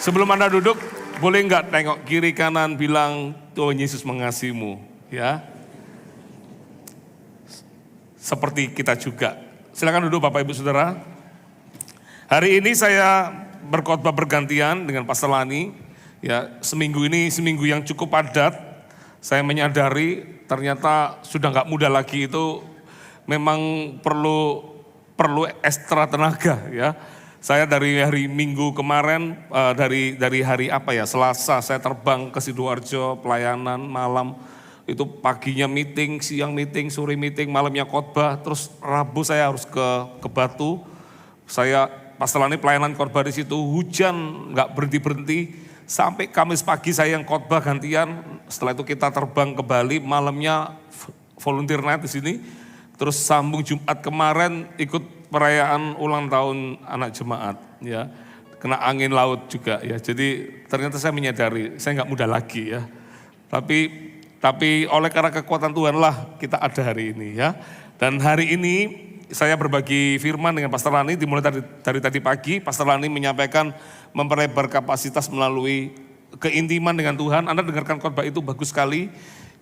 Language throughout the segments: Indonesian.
Sebelum Anda duduk, boleh nggak tengok kiri kanan bilang Tuhan Yesus mengasihimu, ya? Seperti kita juga. Silakan duduk Bapak Ibu Saudara. Hari ini saya berkhotbah bergantian dengan Pastor Lani. Ya, seminggu ini seminggu yang cukup padat. Saya menyadari ternyata sudah nggak muda lagi, itu memang perlu ekstra tenaga, ya. Saya dari hari Minggu kemarin, dari hari Selasa saya terbang ke Sidoarjo, pelayanan malam, itu paginya meeting, siang meeting, sore meeting, malamnya khotbah, terus Rabu saya harus ke Batu. Saya Pastor Lani pelayanan khotbah di situ, hujan nggak berhenti-berhenti, sampai Kamis pagi saya yang khotbah gantian. Setelah itu kita terbang ke Bali, malamnya volunteer night di sini. Terus sambung Jumat kemarin ikut perayaan ulang tahun anak jemaat, ya. Kena angin laut juga, ya. Jadi ternyata saya menyadari saya nggak muda lagi, ya. Tapi oleh karena kekuatan Tuhan lah kita ada hari ini, ya. Dan hari ini saya berbagi firman dengan Pastor Lani, dimulai dari tadi pagi. Pastor Lani menyampaikan memperlebar kapasitas melalui keintiman dengan Tuhan. Anda dengarkan khotbah itu bagus sekali,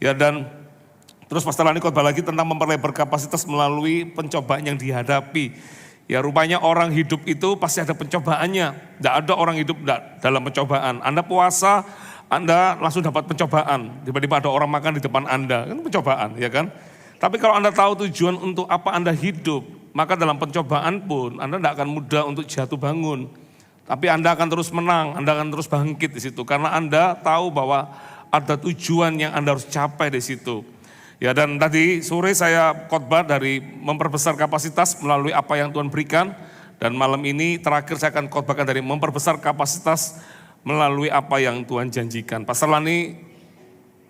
ya. Dan terus Pastor Lani khotbah lagi tentang memperlebar kapasitas melalui pencobaan yang dihadapi. Ya, rupanya orang hidup itu pasti ada pencobaannya. Tidak ada orang hidup dalam pencobaan. Anda puasa, Anda langsung dapat pencobaan. Tiba-tiba ada orang makan di depan Anda, kan pencobaan, ya kan? Tapi kalau Anda tahu tujuan untuk apa Anda hidup, maka dalam pencobaan pun Anda tidak akan mudah untuk jatuh bangun. Tapi Anda akan terus menang, Anda akan terus bangkit di situ. Karena Anda tahu bahwa ada tujuan yang Anda harus capai di situ. Ya, dan tadi sore saya khotbah dari memperbesar kapasitas melalui apa yang Tuhan berikan. Dan malam ini terakhir saya akan khotbahkan dari memperbesar kapasitas melalui apa yang Tuhan janjikan. Pastor Lani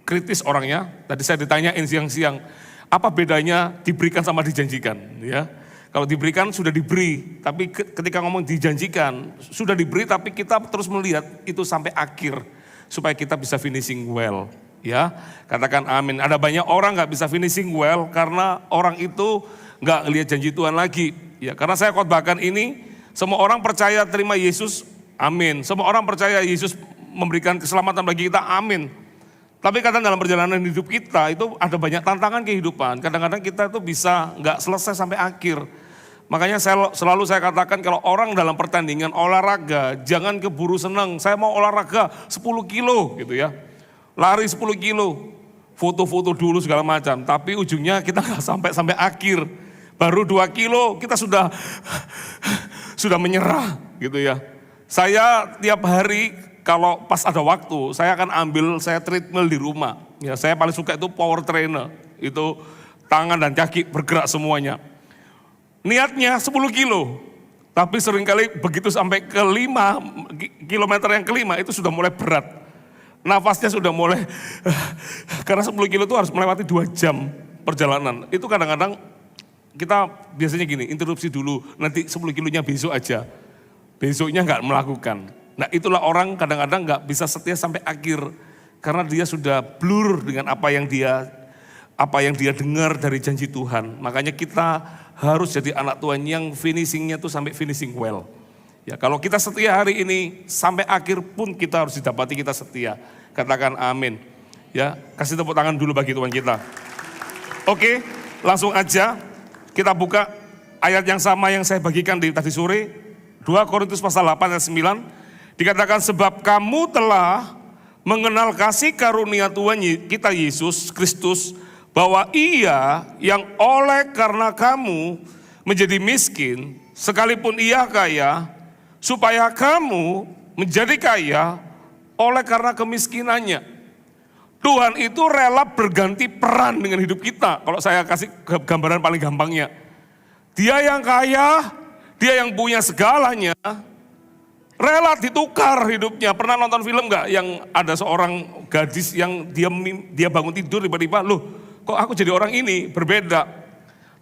kritis orangnya, tadi saya ditanyain siang-siang, apa bedanya diberikan sama dijanjikan, ya. Kalau diberikan sudah diberi, tapi ketika ngomong dijanjikan, sudah diberi tapi kita terus melihat itu sampai akhir, supaya kita bisa finishing well. Ya, katakan amin. Ada banyak orang nggak bisa finishing well karena orang itu nggak lihat janji Tuhan lagi. Ya, karena saya khotbahkan ini, semua orang percaya terima Yesus, amin. Semua orang percaya Yesus memberikan keselamatan bagi kita, amin. Tapi kadang dalam perjalanan hidup kita itu ada banyak tantangan kehidupan. Kadang-kadang kita itu bisa nggak selesai sampai akhir. Makanya selalu saya katakan kalau orang dalam pertandingan olahraga, jangan keburu senang. Saya mau olahraga 10 kilo gitu ya. Lari 10 kilo, foto-foto dulu segala macam, tapi ujungnya kita nggak sampai akhir. Baru 2 kilo kita sudah menyerah gitu ya. Saya tiap hari kalau pas ada waktu, saya akan saya treadmill di rumah. Ya, saya paling suka itu power trainer, itu tangan dan kaki bergerak semuanya. Niatnya 10 kilo, tapi seringkali begitu sampai ke 5 kilometer yang kelima itu sudah mulai berat. Nafasnya sudah mulai, karena 10 kilo itu harus melewati 2 jam perjalanan. Itu kadang-kadang kita biasanya gini, interupsi dulu, nanti 10 kilonya besok aja. Besoknya nggak melakukan. Nah, itulah orang kadang-kadang nggak bisa setia sampai akhir. Karena dia sudah blur dengan apa yang dia dengar dari janji Tuhan. Makanya kita harus jadi anak Tuhan yang finishingnya tuh sampai finishing well. Ya, kalau kita setia hari ini, sampai akhir pun kita harus didapati kita setia. Katakan amin. Ya, kasih tepuk tangan dulu bagi Tuhan kita. Oke, langsung aja kita buka ayat yang sama yang saya bagikan tadi sore. 2 Korintus pasal 8 ayat 9. Dikatakan sebab kamu telah mengenal kasih karunia Tuhan kita Yesus Kristus, bahwa Ia yang oleh karena kamu menjadi miskin, sekalipun Ia kaya, supaya kamu menjadi kaya oleh karena kemiskinannya. Tuhan itu rela berganti peran dengan hidup kita. Kalau saya kasih gambaran paling gampangnya, Dia yang kaya, Dia yang punya segalanya, rela ditukar hidupnya. Pernah nonton film gak yang ada seorang gadis yang dia bangun tidur tiba-tiba, loh kok aku jadi orang ini, berbeda.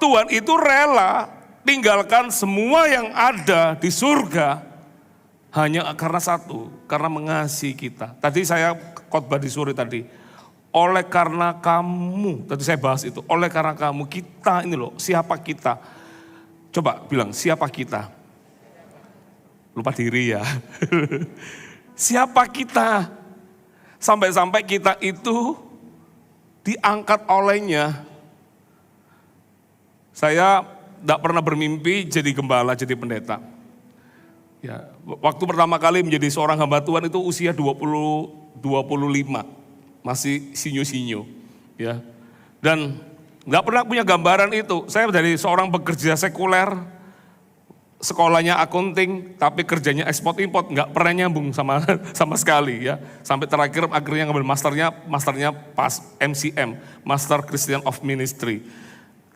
Tuhan itu rela tinggalkan semua yang ada di surga hanya karena satu, karena mengasihi kita. Tadi saya khotbah di sore tadi, oleh karena kamu, tadi saya bahas itu, oleh karena kamu, kita ini loh, siapa kita? Coba bilang, siapa kita? Lupa diri ya. Siapa kita? Sampai-sampai kita itu diangkat olehnya. Saya tidak pernah bermimpi jadi gembala, jadi pendeta. Ya, waktu pertama kali menjadi seorang hamba Tuhan itu usia 25, masih sinyo-sinyo. Ya. Dan nggak pernah punya gambaran itu. Saya dari seorang pekerja sekuler, sekolahnya akunting, tapi kerjanya ekspor import, nggak pernah nyambung sama sekali ya. Sampai terakhir akhirnya ngambil masternya pas MCM, Master Christian of Ministry.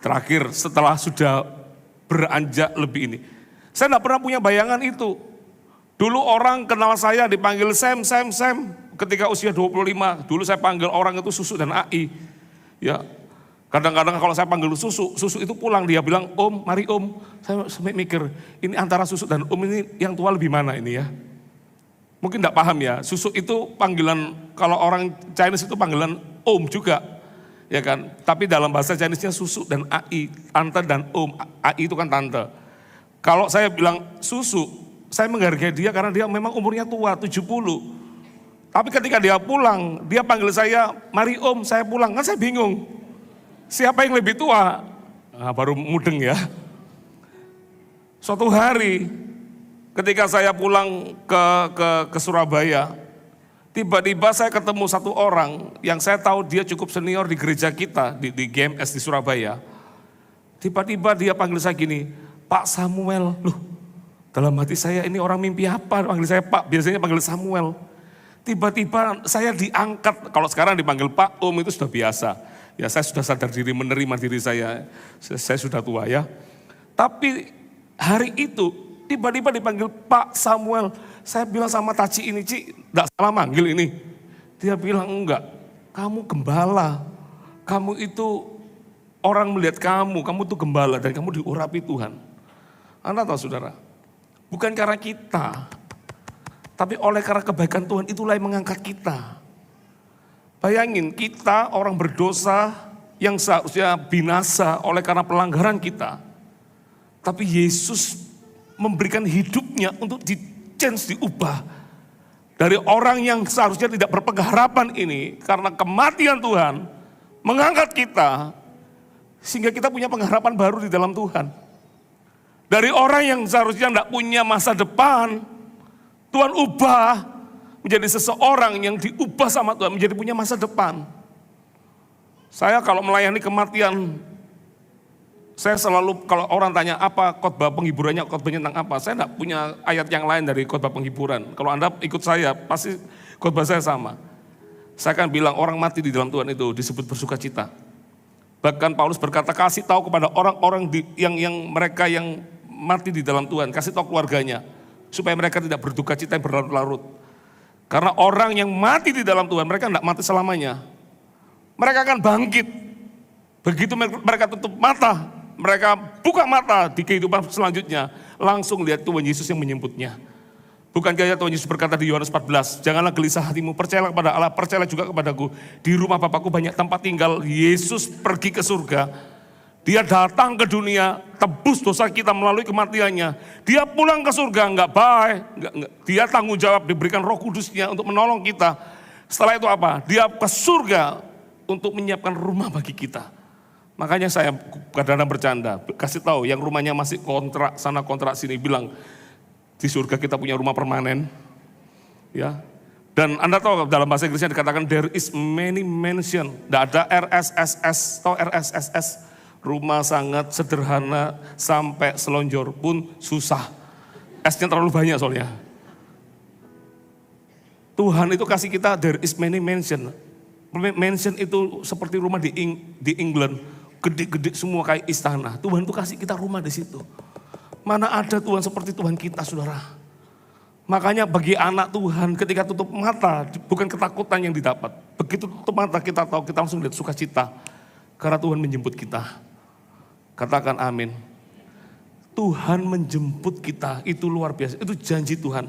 Terakhir setelah sudah beranjak lebih ini. Saya nggak pernah punya bayangan itu. Dulu orang kenal saya dipanggil Sam. Ketika usia 25, dulu saya panggil orang itu Susu dan AI. Ya, kadang-kadang kalau saya panggil Susu itu pulang, dia bilang, Om, mari Om. Saya sampai mikir, ini antara Susu dan Om ini yang tua lebih mana ini ya? Mungkin enggak paham ya, Susu itu panggilan, kalau orang Chinese itu panggilan Om juga. Ya kan, tapi dalam bahasa Chinese-nya Susu dan AI, tante dan Om, AI itu kan tante. Kalau saya bilang Susu, saya menghargai dia karena dia memang umurnya tua, 70. Tapi ketika dia pulang, dia panggil saya, mari Om, saya pulang. Kan saya bingung, siapa yang lebih tua? Nah, baru mudeng ya. Suatu hari, ketika saya pulang ke Surabaya, tiba-tiba saya ketemu satu orang yang saya tahu dia cukup senior di gereja kita, di GMS di Surabaya. Tiba-tiba dia panggil saya gini, Pak Samuel. Loh, dalam hati saya ini orang mimpi apa? Panggil saya Pak, biasanya panggil Samuel. Tiba-tiba saya diangkat, kalau sekarang dipanggil Pak, Om itu sudah biasa. Ya saya sudah sadar diri, menerima diri saya sudah tua ya. Tapi hari itu tiba-tiba dipanggil Pak Samuel. Saya bilang sama Taci ini, Ci, enggak salah manggil ini. Dia bilang enggak, kamu gembala. Kamu itu orang melihat kamu itu gembala dan kamu diurapi Tuhan. Anda tahu saudara, bukan karena kita, tapi oleh karena kebaikan Tuhan itulah yang mengangkat kita. Bayangin kita orang berdosa yang seharusnya binasa oleh karena pelanggaran kita. Tapi Yesus memberikan hidupnya untuk diubah. Dari orang yang seharusnya tidak berpengharapan ini, karena kematian Tuhan mengangkat kita, sehingga kita punya pengharapan baru di dalam Tuhan. Dari orang yang seharusnya tidak punya masa depan, Tuhan ubah menjadi seseorang yang diubah sama Tuhan, menjadi punya masa depan. Saya kalau melayani kematian, saya selalu kalau orang tanya apa khotbah penghiburannya, khotbahnya tentang apa, saya tidak punya ayat yang lain dari khotbah penghiburan. Kalau Anda ikut saya, pasti khotbah saya sama. Saya akan bilang orang mati di dalam Tuhan itu disebut bersukacita. Bahkan Paulus berkata, kasih tahu kepada orang-orang yang mereka yang mati di dalam Tuhan, kasih tahu keluarganya, supaya mereka tidak berduka cita yang berlarut-larut. Karena orang yang mati di dalam Tuhan, mereka tidak mati selamanya. Mereka akan bangkit. Begitu mereka tutup mata, mereka buka mata di kehidupan selanjutnya, langsung lihat Tuhan Yesus yang menjemputnya. Bukankah Tuhan Yesus berkata di Yohanes 14, janganlah gelisah hatimu, percayalah kepada Allah, percayalah juga kepadaku. Di rumah Bapakku banyak tempat tinggal. Yesus pergi ke surga, dia datang ke dunia, tebus dosa kita melalui kematiannya. Dia pulang ke surga, enggak baik, dia tanggung jawab, diberikan Roh Kudusnya untuk menolong kita. Setelah itu apa? Dia ke surga untuk menyiapkan rumah bagi kita. Makanya saya kadang-kadang bercanda, kasih tahu yang rumahnya masih kontrak sana kontrak sini, bilang di surga kita punya rumah permanen. Ya. Dan Anda tahu dalam bahasa Inggrisnya dikatakan there is many mansion. Tidak ada RSSS, atau RSSS, rumah sangat sederhana sampai selonjor pun susah. S-nya terlalu banyak soalnya. Tuhan itu kasih kita there is many mansion. Mansion itu seperti rumah di England. Gede-gede semua kayak istana. Tuhan itu kasih kita rumah di situ. Mana ada Tuhan seperti Tuhan kita, saudara. Makanya bagi anak Tuhan ketika tutup mata, bukan ketakutan yang didapat. Begitu tutup mata kita tahu, kita langsung lihat sukacita. Karena Tuhan menjemput kita. Katakan amin. Tuhan menjemput kita, itu luar biasa. Itu janji Tuhan.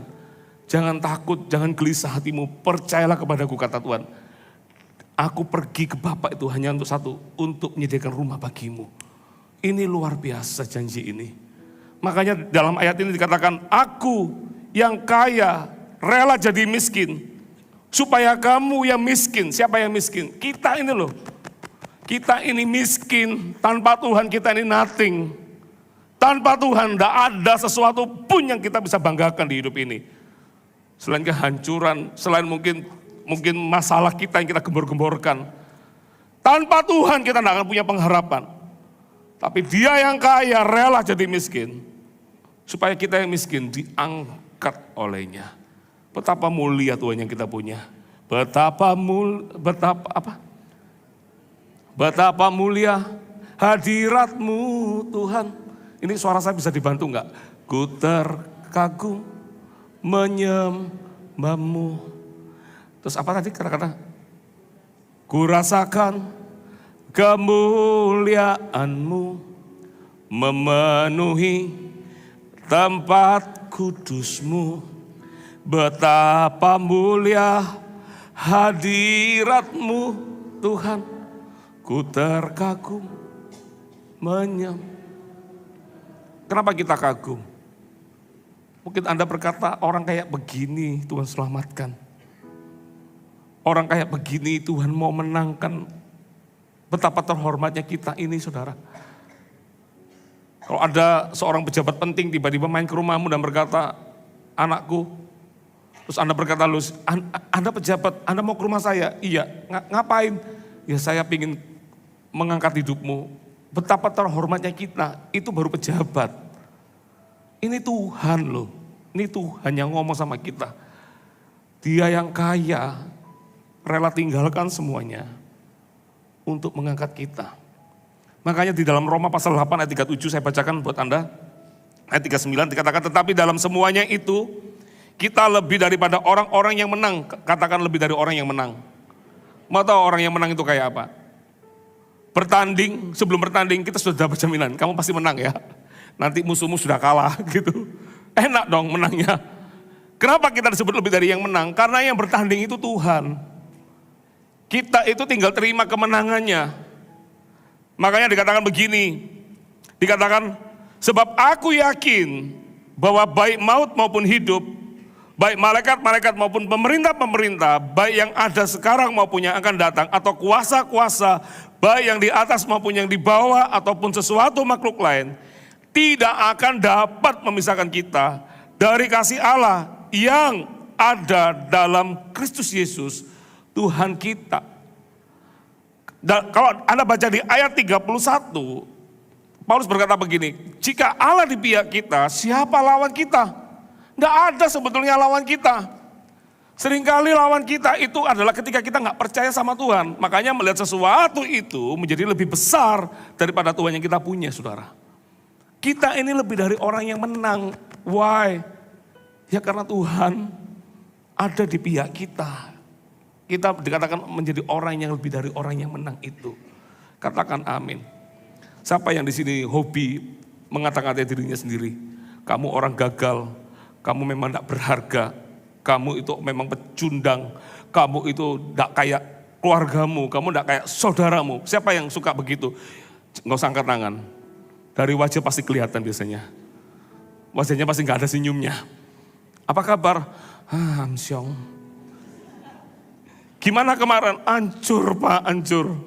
Jangan takut, jangan gelisah hatimu. Percayalah kepadaku, kata Tuhan. Aku pergi ke Bapa itu hanya untuk satu, untuk menyediakan rumah bagimu. Ini luar biasa janji ini. Makanya dalam ayat ini dikatakan, aku yang kaya rela jadi miskin. Supaya kamu yang miskin, siapa yang miskin? Kita ini loh. Kita ini miskin, tanpa Tuhan kita ini nothing. Tanpa Tuhan tidak ada sesuatu pun yang kita bisa banggakan di hidup ini. Selain kehancuran, selain mungkin masalah kita yang kita gembor-gemborkan. Tanpa Tuhan kita tidak akan punya pengharapan. Tapi Dia yang kaya rela jadi miskin. Supaya kita yang miskin diangkat olehnya. Betapa mulia Tuhan yang kita punya. Betapa mulia hadirat-Mu Tuhan. Ini suara saya bisa dibantu enggak? Ku terkagum menyembah-Mu. Terus apa tadi kata-kata? Ku rasakan kemuliaan-Mu memenuhi tempat kudus-Mu. Betapa mulia hadirat-Mu Tuhan, ku terkagum Kenapa kita kagum? Mungkin Anda berkata orang kayak begini Tuhan selamatkan. Orang kayak begini Tuhan mau menangkan. Betapa terhormatnya kita ini saudara. Kalau ada seorang pejabat penting tiba-tiba main ke rumahmu dan berkata, anakku, terus Anda berkata, Anda pejabat, Anda mau ke rumah saya? Iya, ngapain? Ya saya ingin mengangkat hidupmu. Betapa terhormatnya kita, itu baru pejabat. Ini Tuhan loh, ini Tuhan yang ngomong sama kita. Dia yang kaya, rela tinggalkan semuanya untuk mengangkat kita. Makanya di dalam Roma pasal 8 ayat 37 saya bacakan buat Anda. Ayat 39 dikatakan, tetapi dalam semuanya itu, kita lebih daripada orang-orang yang menang. Katakan lebih dari orang yang menang. Mau tahu orang yang menang itu kayak apa? Bertanding, sebelum bertanding kita sudah dapat jaminan, kamu pasti menang ya. Nanti musuhmu sudah kalah gitu. Enak dong menangnya. Kenapa kita disebut lebih dari yang menang? Karena yang bertanding itu Tuhan. Kita itu tinggal terima kemenangannya. Makanya dikatakan begini. Dikatakan, sebab aku yakin bahwa baik maut maupun hidup, baik malaikat-malaikat maupun pemerintah-pemerintah, baik yang ada sekarang maupun yang akan datang, atau kuasa-kuasa, baik yang di atas maupun yang di bawah, ataupun sesuatu makhluk lain, tidak akan dapat memisahkan kita dari kasih Allah yang ada dalam Kristus Yesus, Tuhan kita. Dan kalau Anda baca di ayat 31, Paulus berkata begini, jika Allah di pihak kita, siapa lawan kita? Nggak ada sebetulnya lawan kita. Seringkali lawan kita itu adalah ketika kita nggak percaya sama Tuhan. Makanya melihat sesuatu itu menjadi lebih besar daripada Tuhan yang kita punya, saudara. Kita ini lebih dari orang yang menang. Why? Ya karena Tuhan ada di pihak kita. Kita dikatakan menjadi orang yang lebih dari orang yang menang itu. Katakan amin. Siapa yang di sini hobi mengata-ngatai dirinya sendiri? Kamu orang gagal. Kamu memang tidak berharga, kamu itu memang pecundang, kamu itu tidak kayak keluargamu, kamu tidak kayak saudaramu. Siapa yang suka begitu? Nggak usah angkat tangan. Dari wajah pasti kelihatan biasanya. Wajahnya pasti nggak ada senyumnya. Apa kabar? Amsyong. Gimana kemarin? Hancur Pak, hancur.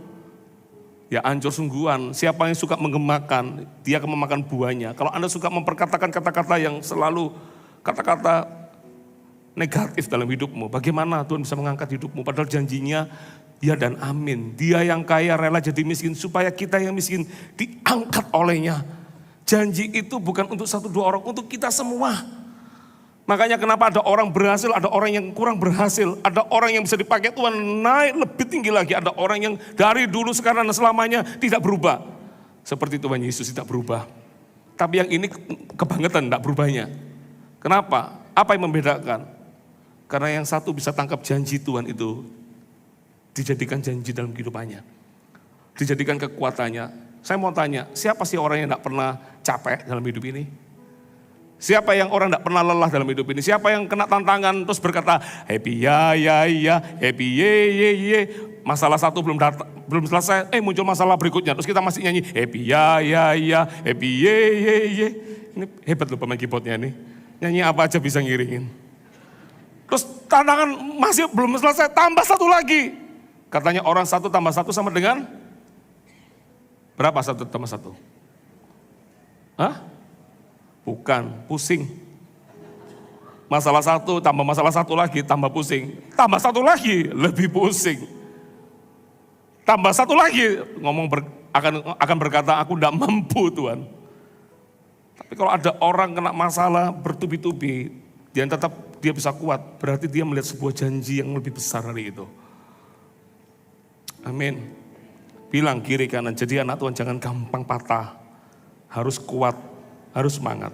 Ya hancur sungguhan. Siapa yang suka menggemakan, dia akan memakan buahnya. Kalau Anda suka memperkatakan kata-kata yang selalu kata-kata negatif dalam hidupmu, bagaimana Tuhan bisa mengangkat hidupmu? Padahal janjinya ya dan amin. Dia yang kaya rela jadi miskin supaya kita yang miskin diangkat olehnya. Janji itu bukan untuk satu dua orang, untuk kita semua. Makanya kenapa ada orang berhasil, ada orang yang kurang berhasil. Ada orang yang bisa dipakai Tuhan naik lebih tinggi lagi. Ada orang yang dari dulu sekarang dan selamanya tidak berubah. Seperti Tuhan Yesus tidak berubah. Tapi yang ini kebangetan tidak berubahnya. Kenapa? Apa yang membedakan? Karena yang satu bisa tangkap janji Tuhan itu, dijadikan janji dalam kehidupannya. Dijadikan kekuatannya. Saya mau tanya, siapa sih orang yang tidak pernah capek dalam hidup ini? Siapa yang orang tidak pernah lelah dalam hidup ini? Siapa yang kena tantangan terus berkata, happy ya, happy ye. Masalah satu belum selesai, muncul masalah berikutnya. Terus kita masih nyanyi, happy ya, happy ye. Ini hebat loh pemain keyboardnya nih. Nyanyi apa aja bisa ngiringin. Terus tantangan masih belum selesai, tambah satu lagi. Katanya orang 1 tambah 1 sama dengan berapa 1 tambah 1? Hah? Bukan, pusing. Masalah 1 tambah masalah 1 lagi, tambah pusing. Tambah 1 lagi, lebih pusing. Tambah 1 lagi, akan berkata, aku tidak mampu Tuhan. Tapi kalau ada orang kena masalah bertubi-tubi, dia tetap dia bisa kuat, berarti dia melihat sebuah janji yang lebih besar dari itu. Amin. Bilang kiri kanan, jadi anak Tuhan jangan gampang patah. Harus kuat, harus semangat.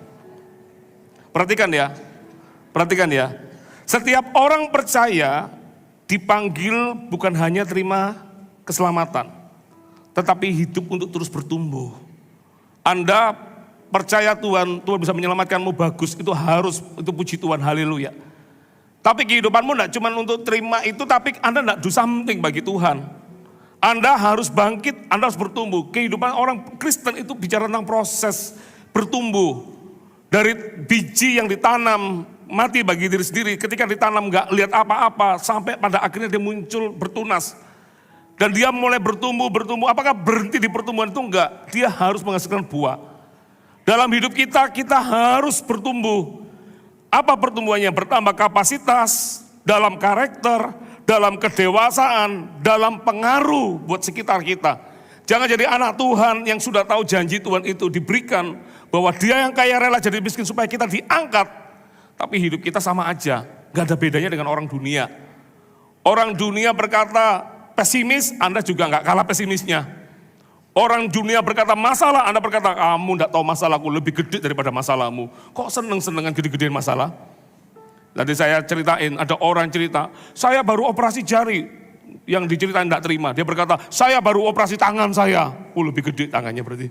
Perhatikan ya. Setiap orang percaya dipanggil bukan hanya terima keselamatan, tetapi hidup untuk terus bertumbuh. Anda percaya Tuhan bisa menyelamatkanmu, bagus, itu puji Tuhan, haleluya. Tapi kehidupanmu tidak cuma untuk terima itu, tapi Anda tidak do something bagi Tuhan. Anda harus bangkit, Anda harus bertumbuh. Kehidupan orang Kristen itu bicara tentang proses bertumbuh. Dari biji yang ditanam, mati bagi diri sendiri, ketika ditanam nggak lihat apa-apa, sampai pada akhirnya dia muncul bertunas. Dan dia mulai bertumbuh, apakah berhenti di pertumbuhan itu? Enggak, dia harus menghasilkan buah. Dalam hidup kita harus bertumbuh. Apa pertumbuhannya? Bertambah kapasitas, dalam karakter, dalam kedewasaan, dalam pengaruh buat sekitar kita. Jangan jadi anak Tuhan yang sudah tahu janji Tuhan itu diberikan, bahwa dia yang kaya rela jadi miskin supaya kita diangkat. Tapi hidup kita sama aja, gak ada bedanya dengan orang dunia. Orang dunia berkata pesimis, Anda juga gak kalah pesimisnya. Orang dunia berkata masalah, Anda berkata kamu gak tahu masalahku lebih gede daripada masalahmu. Kok seneng-senengan gede-gedean masalah? Tadi saya ceritain, ada orang cerita, saya baru operasi jari, yang diceritain gak terima. Dia berkata, saya baru operasi tangan saya. Oh lebih gede tangannya berarti.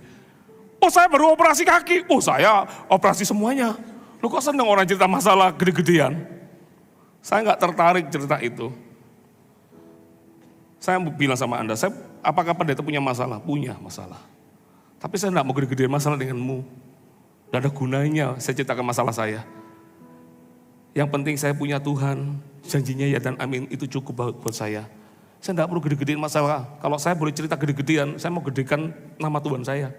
Oh saya baru operasi kaki, oh saya operasi semuanya. Loh kok seneng orang cerita masalah gede-gedean? Saya gak tertarik cerita itu. Saya bilang sama Anda, apakah pendeta punya masalah? Punya masalah. Tapi saya tidak mau gede-gedean masalah denganmu. Tidak ada gunanya saya ceritakan masalah saya. Yang penting saya punya Tuhan, janjinya ya dan amin, itu cukup buat saya. Saya tidak perlu gede-gedean masalah. Kalau saya boleh cerita gede-gedean, saya mau gedekan nama Tuhan saya.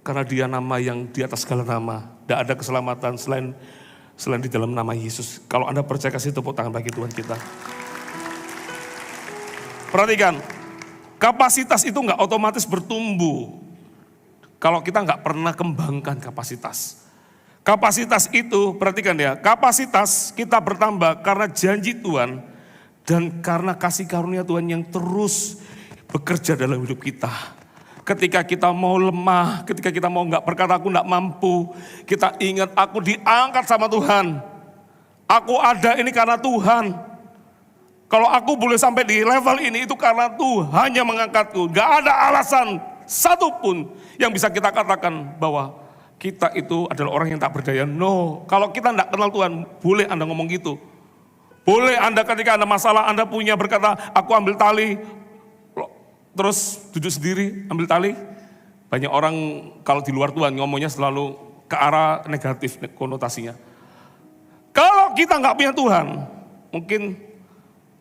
Karena dia nama yang di atas segala nama. Tidak ada keselamatan selain di dalam nama Yesus. Kalau Anda percaya, kasih tepuk tangan bagi Tuhan kita. Perhatikan, kapasitas itu nggak otomatis bertumbuh kalau kita nggak pernah kembangkan kapasitas. Kapasitas itu, perhatikan ya, kapasitas kita bertambah karena janji Tuhan dan karena kasih karunia Tuhan yang terus bekerja dalam hidup kita. Ketika kita mau lemah, ketika kita mau nggak berkata aku nggak mampu, kita ingat aku diangkat sama Tuhan. Aku ada ini karena Tuhan. Kalau aku boleh sampai di level ini itu karena Tuhan yang mengangkatku. Gak ada alasan satupun yang bisa kita katakan bahwa kita itu adalah orang yang tak berdaya. No, kalau kita tidak kenal Tuhan, boleh Anda ngomong gitu. Boleh Anda ketika Anda masalah, Anda punya berkata, aku ambil tali, terus duduk sendiri, ambil tali. Banyak orang kalau di luar Tuhan ngomongnya selalu ke arah negatif konotasinya. Kalau kita nggak punya Tuhan, mungkin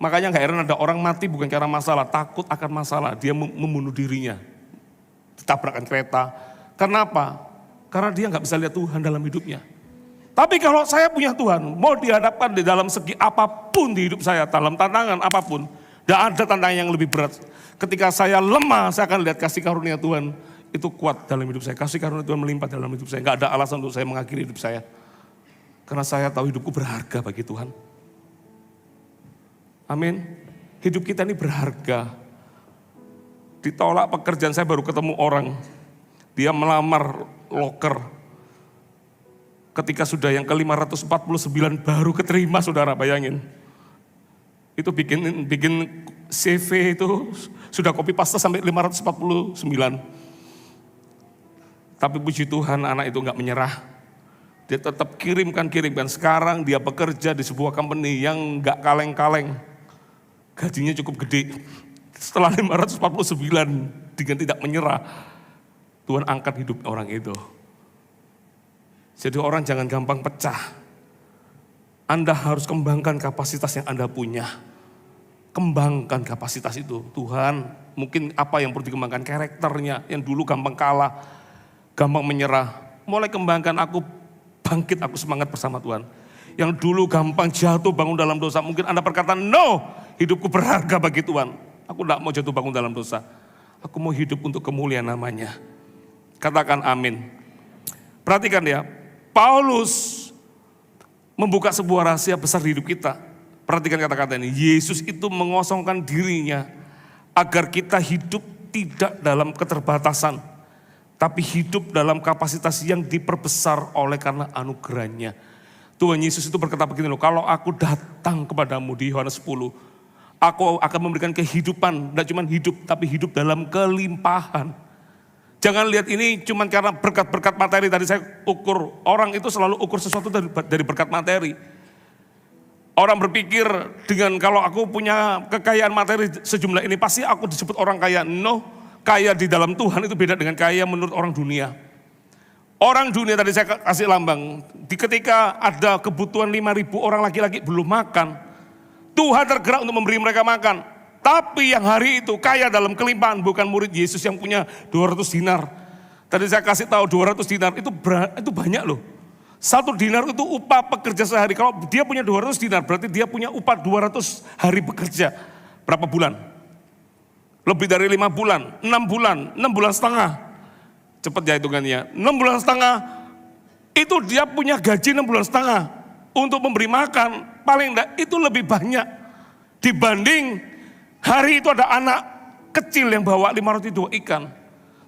makanya gak heran ada orang mati bukan karena masalah, takut akan masalah, dia membunuh dirinya, ditabrakkan kereta. Karena apa? Karena dia gak bisa lihat Tuhan dalam hidupnya. Tapi kalau saya punya Tuhan, mau dihadapkan di dalam segi apapun di hidup saya, dalam tantangan apapun, gak ada tantangan yang lebih berat. Ketika saya lemah, saya akan lihat kasih karunia Tuhan itu kuat dalam hidup saya. Kasih karunia Tuhan melimpah dalam hidup saya. Gak ada alasan untuk saya mengakhiri hidup saya. Karena saya tahu hidupku berharga bagi Tuhan. Amin. Hidup kita ini berharga. Ditolak pekerjaan, saya baru ketemu orang. Dia melamar loker. Ketika sudah yang ke-549 baru keterima, saudara bayangin. Itu bikin CV itu sudah copy paste sampai 549. Tapi puji Tuhan anak itu enggak menyerah. Dia tetap kirimkan. Sekarang dia bekerja di sebuah company yang enggak kaleng-kaleng. Gajinya cukup gede. Setelah 549 dengan tidak menyerah, Tuhan angkat hidup orang itu. Jadi orang jangan gampang pecah. Anda harus kembangkan kapasitas yang Anda punya. Kembangkan kapasitas itu. Tuhan, mungkin apa yang perlu dikembangkan, karakternya yang dulu gampang kalah, gampang menyerah. Mulai kembangkan, aku bangkit, aku semangat bersama Tuhan. Yang dulu gampang jatuh bangun dalam dosa, mungkin Anda berkata, no, hidupku berharga bagi Tuhan. Aku tidak mau jatuh bangun dalam dosa. Aku mau hidup untuk kemuliaan namanya. Katakan amin. Perhatikan ya, Paulus membuka sebuah rahasia besar di hidup kita. Perhatikan kata-kata ini, Yesus itu mengosongkan dirinya agar kita hidup tidak dalam keterbatasan, tapi hidup dalam kapasitas yang diperbesar oleh karena anugerahnya. Tuhan Yesus itu berkata begini loh, kalau aku datang kepadamu di Yohanes 10, aku akan memberikan kehidupan, tidak cuma hidup, tapi hidup dalam kelimpahan. Jangan lihat ini cuma karena berkat-berkat materi, tadi saya ukur, orang itu selalu ukur sesuatu dari berkat materi. Orang berpikir dengan kalau aku punya kekayaan materi sejumlah ini, pasti aku disebut orang kaya. No, kaya di dalam Tuhan itu beda dengan kaya menurut orang dunia. Orang dunia tadi saya kasih lambang, ketika ada kebutuhan 5.000 orang laki-laki belum makan, Tuhan tergerak untuk memberi mereka makan. Tapi yang hari itu kaya dalam kelimpahan, bukan murid Yesus yang punya 200 dinar. Tadi saya kasih tahu 200 dinar itu banyak loh. 1 dinar itu upah pekerja sehari. Kalau dia punya 200 dinar berarti dia punya upah 200 hari bekerja. Berapa bulan? Lebih dari 5 bulan, 6 bulan, 6 bulan setengah. Cepat ya hitungannya, 6 bulan setengah itu dia punya gaji 6 bulan setengah. Untuk memberi makan, paling enggak itu lebih banyak dibanding hari itu ada anak kecil yang bawa 5 roti 2 ikan.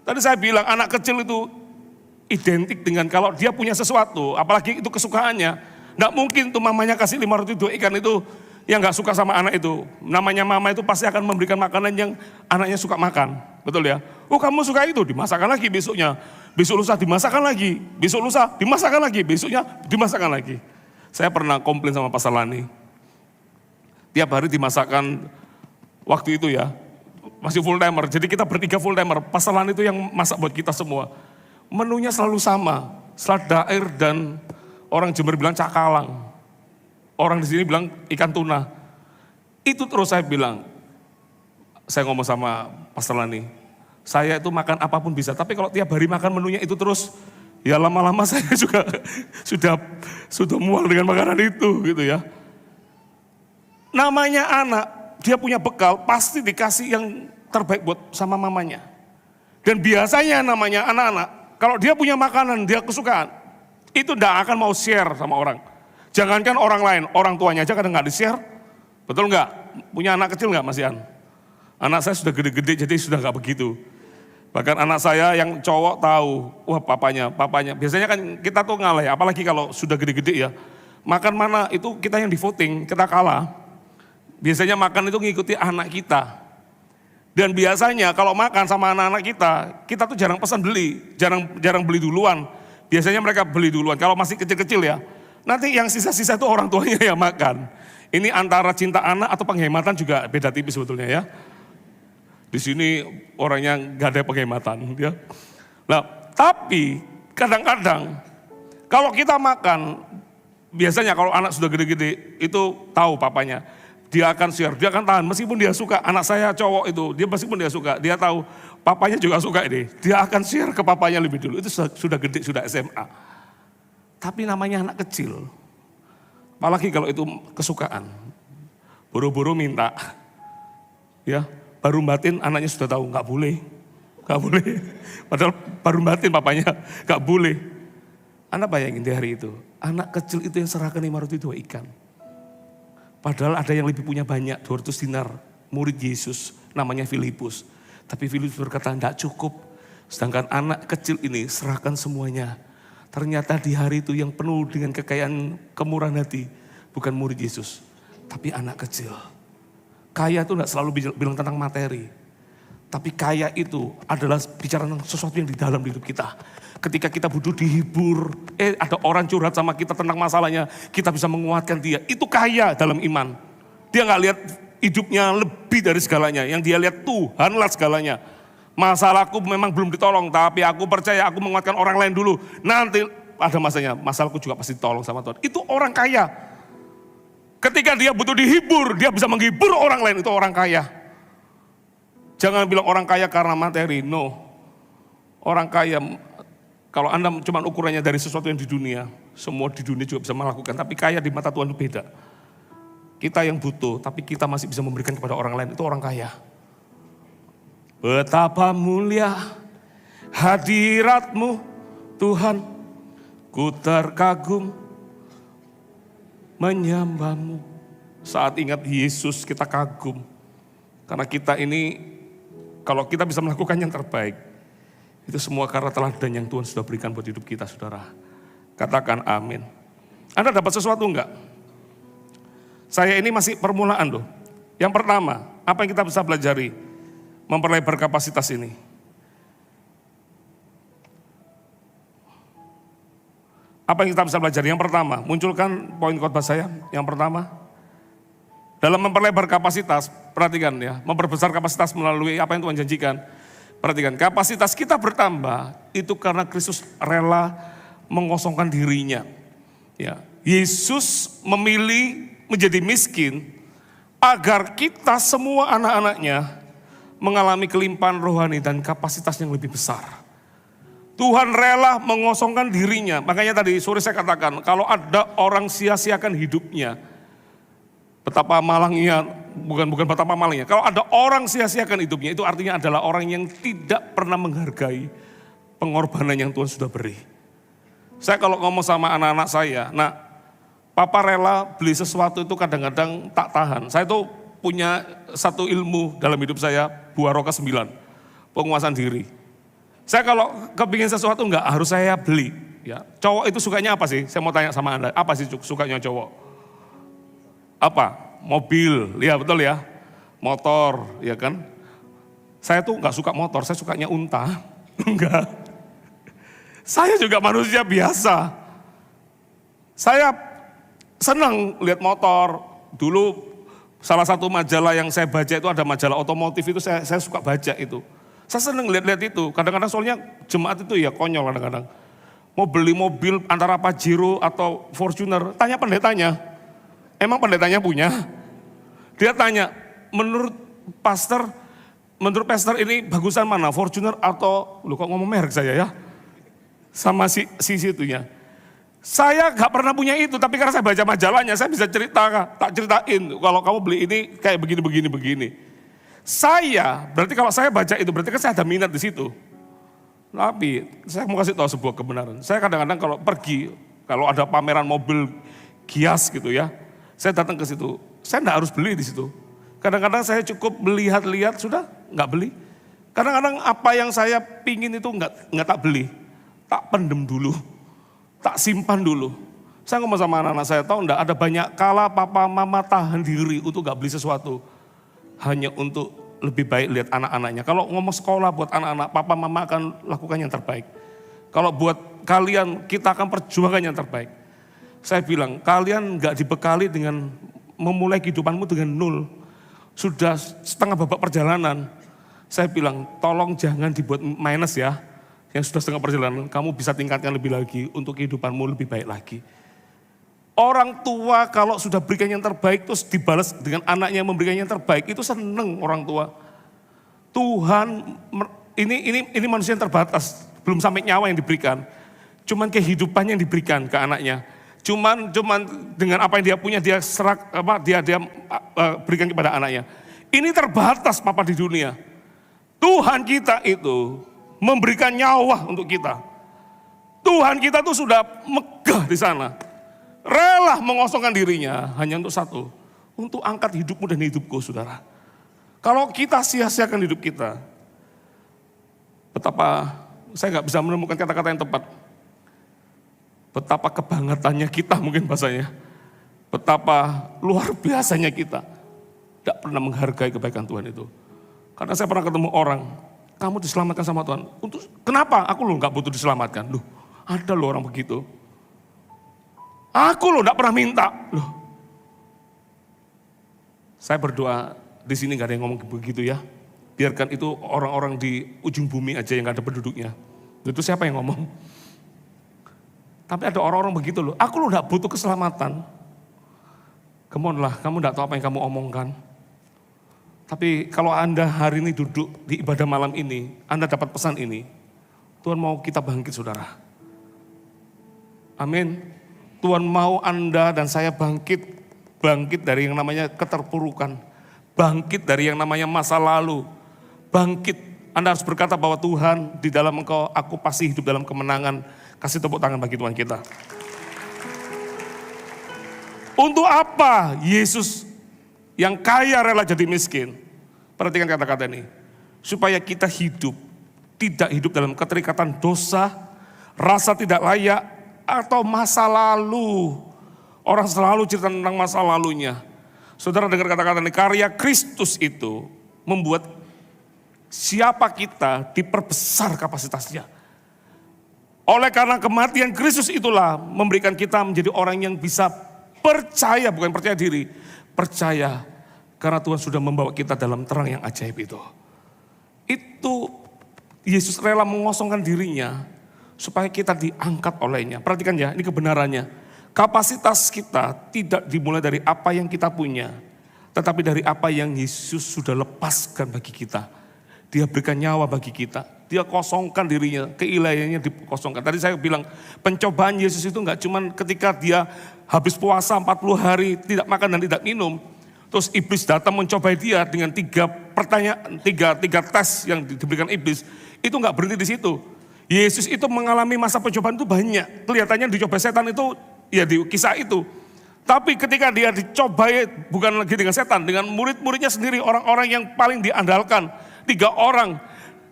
Tadi saya bilang anak kecil itu identik dengan kalau dia punya sesuatu, apalagi itu kesukaannya, enggak mungkin tuh mamanya kasih 5 roti 2 ikan itu yang enggak suka sama anak itu. Namanya mama itu pasti akan memberikan makanan yang anaknya suka makan. Betul ya? Oh kamu suka itu, dimasakkan lagi besoknya. Besok lusa dimasakkan lagi, besok lusa dimasakkan lagi, besoknya dimasakkan lagi. Saya pernah komplain sama Pastor Lani. Tiap hari dimasakkan waktu itu ya, masih full timer. Jadi kita bertiga full timer. Pastor Lani itu yang masak buat kita semua. Menunya selalu sama, selada air dan orang Jember bilang cakalang. Orang di sini bilang ikan tuna. Itu terus saya bilang, saya ngomong sama Pastor Lani, saya itu makan apapun bisa, tapi kalau tiap hari makan menunya itu terus, ya lama-lama saya juga sudah mual dengan makanan itu gitu ya. Namanya anak, dia punya bekal, pasti dikasih yang terbaik buat sama mamanya. Dan biasanya namanya anak-anak, kalau dia punya makanan, dia kesukaan, itu tidak akan mau share sama orang. Jangankan orang lain, orang tuanya aja kadang nggak di-share. Betul nggak? Punya anak kecil nggak Mas Ian? Anak saya sudah gede-gede jadi sudah nggak begitu. Bahkan anak saya yang cowok tahu, wah papanya. Biasanya kan kita tuh ngalah ya, apalagi kalau sudah gede-gede ya. Makan mana itu kita yang di voting, kita kalah. Biasanya makan itu ngikuti anak kita. Dan biasanya kalau makan sama anak-anak kita tuh jarang pesan beli, jarang beli duluan. Biasanya mereka beli duluan, kalau masih kecil-kecil ya. Nanti yang sisa-sisa itu orang tuanya yang makan. Ini antara cinta anak atau penghematan juga beda tipis sebetulnya ya. Di sini orangnya nggak ada penghematan ya. Nah, tapi kadang-kadang kalau kita makan, biasanya kalau anak sudah gede-gede itu tahu papanya. Dia akan share, dia akan tahan meskipun dia suka. Anak saya cowok itu, dia meskipun dia suka, dia tahu papanya juga suka ini. Dia akan share ke papanya lebih dulu. Itu sudah gede, sudah SMA. Tapi namanya anak kecil. Apalagi kalau itu kesukaan. Buru-buru minta. Ya, baru batin anaknya sudah tahu, nggak boleh. Padahal baru batin papanya, nggak boleh. Anda bayangin di hari itu, anak kecil itu yang serahkan 5 roti 2 ikan. Padahal ada yang lebih punya banyak, 200 dinar, murid Yesus, namanya Filipus. Tapi Filipus berkata, enggak cukup. Sedangkan anak kecil ini serahkan semuanya. Ternyata di hari itu yang penuh dengan kekayaan kemurahan hati, bukan murid Yesus, tapi anak kecil. Kaya itu enggak selalu bilang tentang materi. Tapi kaya itu adalah bicara tentang sesuatu yang di dalam hidup kita. Ketika kita butuh dihibur, ada orang curhat sama kita tentang masalahnya, kita bisa menguatkan dia. Itu kaya dalam iman. Dia nggak lihat hidupnya lebih dari segalanya. Yang dia lihat Tuhanlah segalanya. Masalahku memang belum ditolong, tapi aku percaya aku menguatkan orang lain dulu. Nanti ada masanya, masalahku juga pasti ditolong sama Tuhan. Itu orang kaya. Ketika dia butuh dihibur, dia bisa menghibur orang lain, itu orang kaya. Jangan bilang orang kaya karena materi, no. Orang kaya, kalau Anda cuma ukurannya dari sesuatu yang di dunia, semua di dunia juga bisa melakukan, tapi kaya di mata Tuhan itu beda. Kita yang butuh, tapi kita masih bisa memberikan kepada orang lain, itu orang kaya. Betapa mulia hadirat-Mu Tuhan, ku terkagum menyembah-Mu. Saat ingat Yesus kita kagum. Karena kita ini, kalau kita bisa melakukan yang terbaik, itu semua karena teladan yang Tuhan sudah berikan buat hidup kita, saudara. Katakan amin. Anda dapat sesuatu enggak? Saya ini masih permulaan loh. Yang pertama, apa yang kita bisa pelajari? Memperlebar kapasitas ini. Apa yang kita bisa pelajari? Yang pertama, munculkan poin khotbah saya. Yang pertama, dalam memperlebar kapasitas, perhatikan ya, memperbesar kapasitas melalui apa yang Tuhan janjikan. Perhatikan, kapasitas kita bertambah itu karena Kristus rela mengosongkan dirinya. Ya, Yesus memilih menjadi miskin agar kita semua anak-anaknya mengalami kelimpahan rohani dan kapasitas yang lebih besar. Tuhan rela mengosongkan dirinya. Makanya tadi sore saya katakan, kalau ada orang sia-siakan hidupnya, betapa malangnya, bukan betapa malangnya. Kalau ada orang sia-siakan hidupnya, itu artinya adalah orang yang tidak pernah menghargai pengorbanan yang Tuhan sudah beri. Saya kalau ngomong sama anak-anak saya, nah, Papa rela beli sesuatu itu kadang-kadang tak tahan. Saya tuh punya satu ilmu dalam hidup saya, buah roh ke-9, penguasaan diri. Saya kalau kepingin sesuatu enggak harus saya beli. Ya, cowok itu sukanya apa sih? Saya mau tanya sama Anda, apa sih sukanya cowok? Apa? Mobil, ya betul ya. Motor, ya kan? Saya tuh enggak suka motor, saya sukanya unta. Enggak. Saya juga manusia biasa. Saya senang lihat motor. Dulu salah satu majalah yang saya baca itu ada majalah otomotif itu saya suka baca itu. Saya senang lihat-lihat itu. Kadang-kadang soalnya jemaat itu ya konyol kadang-kadang. Mau beli mobil antara Pajero atau Fortuner, tanya pendetanya. Emang pendetanya punya? Dia tanya, menurut pastor ini bagusan mana? Fortuner atau, lu kok ngomong merek saya ya? Sama si situnya. Saya gak pernah punya itu, tapi karena saya baca majalahnya, saya bisa tak ceritain. Kalau kamu beli ini kayak begini. Saya, berarti kalau saya baca itu, berarti kan saya ada minat di situ. Tapi, saya mau kasih tahu sebuah kebenaran. Saya kadang-kadang kalau pergi, kalau ada pameran mobil Gias gitu ya, saya datang ke situ. Saya enggak harus beli di situ. Kadang-kadang saya cukup melihat-lihat, sudah enggak beli. Kadang-kadang apa yang saya pingin itu enggak tak beli. Tak pendem dulu, tak simpan dulu. Saya ngomong sama anak-anak saya, tahu enggak, ada banyak kala papa mama tahan diri untuk enggak beli sesuatu. Hanya untuk lebih baik lihat anak-anaknya. Kalau ngomong sekolah buat anak-anak, papa mama akan lakukan yang terbaik. Kalau buat kalian, kita akan perjuangkan yang terbaik. Saya bilang, kalian gak dibekali dengan memulai kehidupanmu dengan nol. Sudah setengah babak perjalanan. Saya bilang, tolong jangan dibuat minus ya. Yang sudah setengah perjalanan, kamu bisa tingkatkan lebih lagi untuk kehidupanmu lebih baik lagi. Orang tua kalau sudah berikan yang terbaik terus dibalas dengan anaknya memberikan yang terbaik, itu seneng orang tua. Tuhan, ini manusia yang terbatas, belum sampai nyawa yang diberikan. Cuman kehidupan yang diberikan ke anaknya. Cuman dengan apa yang dia punya dia berikan kepada anaknya. Ini terbatas papa di dunia. Tuhan kita itu memberikan nyawa untuk kita. Tuhan kita tuh sudah megah di sana. Rela mengosongkan dirinya hanya untuk satu. Untuk angkat hidupmu dan hidupku, saudara. Kalau kita sia-siakan hidup kita, betapa, saya gak bisa menemukan kata-kata yang tepat. Betapa kebangetannya kita mungkin bahasanya. Betapa luar biasanya kita. Tidak pernah menghargai kebaikan Tuhan itu. Karena saya pernah ketemu orang, kamu diselamatkan sama Tuhan. Kenapa? Aku loh gak butuh diselamatkan. Loh, ada loh orang begitu. Aku loh gak pernah minta. Loh. Saya berdoa di sini gak ada yang ngomong begitu ya. Biarkan itu orang-orang di ujung bumi aja yang gak ada penduduknya. Itu siapa yang ngomong? Tapi ada orang-orang begitu loh. Aku loh gak butuh keselamatan. Come on lah, kamu tidak tahu apa yang kamu omongkan. Tapi kalau Anda hari ini duduk di ibadah malam ini, Anda dapat pesan ini, Tuhan mau kita bangkit saudara. Amin. Tuhan mau Anda dan saya bangkit dari yang namanya keterpurukan, bangkit dari yang namanya masa lalu, bangkit. Anda harus berkata bahwa Tuhan, di dalam Engkau aku pasti hidup dalam kemenangan. Kasih tepuk tangan bagi Tuhan kita. Untuk apa Yesus yang kaya rela jadi miskin? Perhatikan kata-kata ini. Supaya kita tidak hidup dalam keterikatan dosa, rasa tidak layak, atau masa lalu. Orang selalu cerita tentang masa lalunya. Saudara dengar kata-kata ini, karya Kristus itu membuat siapa kita diperbesar kapasitasnya. Oleh karena kematian Kristus itulah memberikan kita menjadi orang yang bisa percaya, bukan percaya diri, percaya karena Tuhan sudah membawa kita dalam terang yang ajaib itu. Itu Yesus rela mengosongkan dirinya supaya kita diangkat olehnya. Perhatikan ya, ini kebenarannya. Kapasitas kita tidak dimulai dari apa yang kita punya, tetapi dari apa yang Yesus sudah lepaskan bagi kita. Dia berikan nyawa bagi kita. Dia kosongkan dirinya, keilahiannya dikosongkan. Tadi saya bilang pencobaan Yesus itu enggak cuma ketika dia habis puasa 40 hari tidak makan dan tidak minum. Terus iblis datang mencobai dia dengan tiga tes yang diberikan iblis. Itu enggak berhenti di situ. Yesus itu mengalami masa pencobaan itu banyak. Kelihatannya dicobai setan itu ya di kisah itu. Tapi ketika dia dicobai bukan lagi dengan setan, dengan murid-muridnya sendiri, orang-orang yang paling diandalkan. 3 orang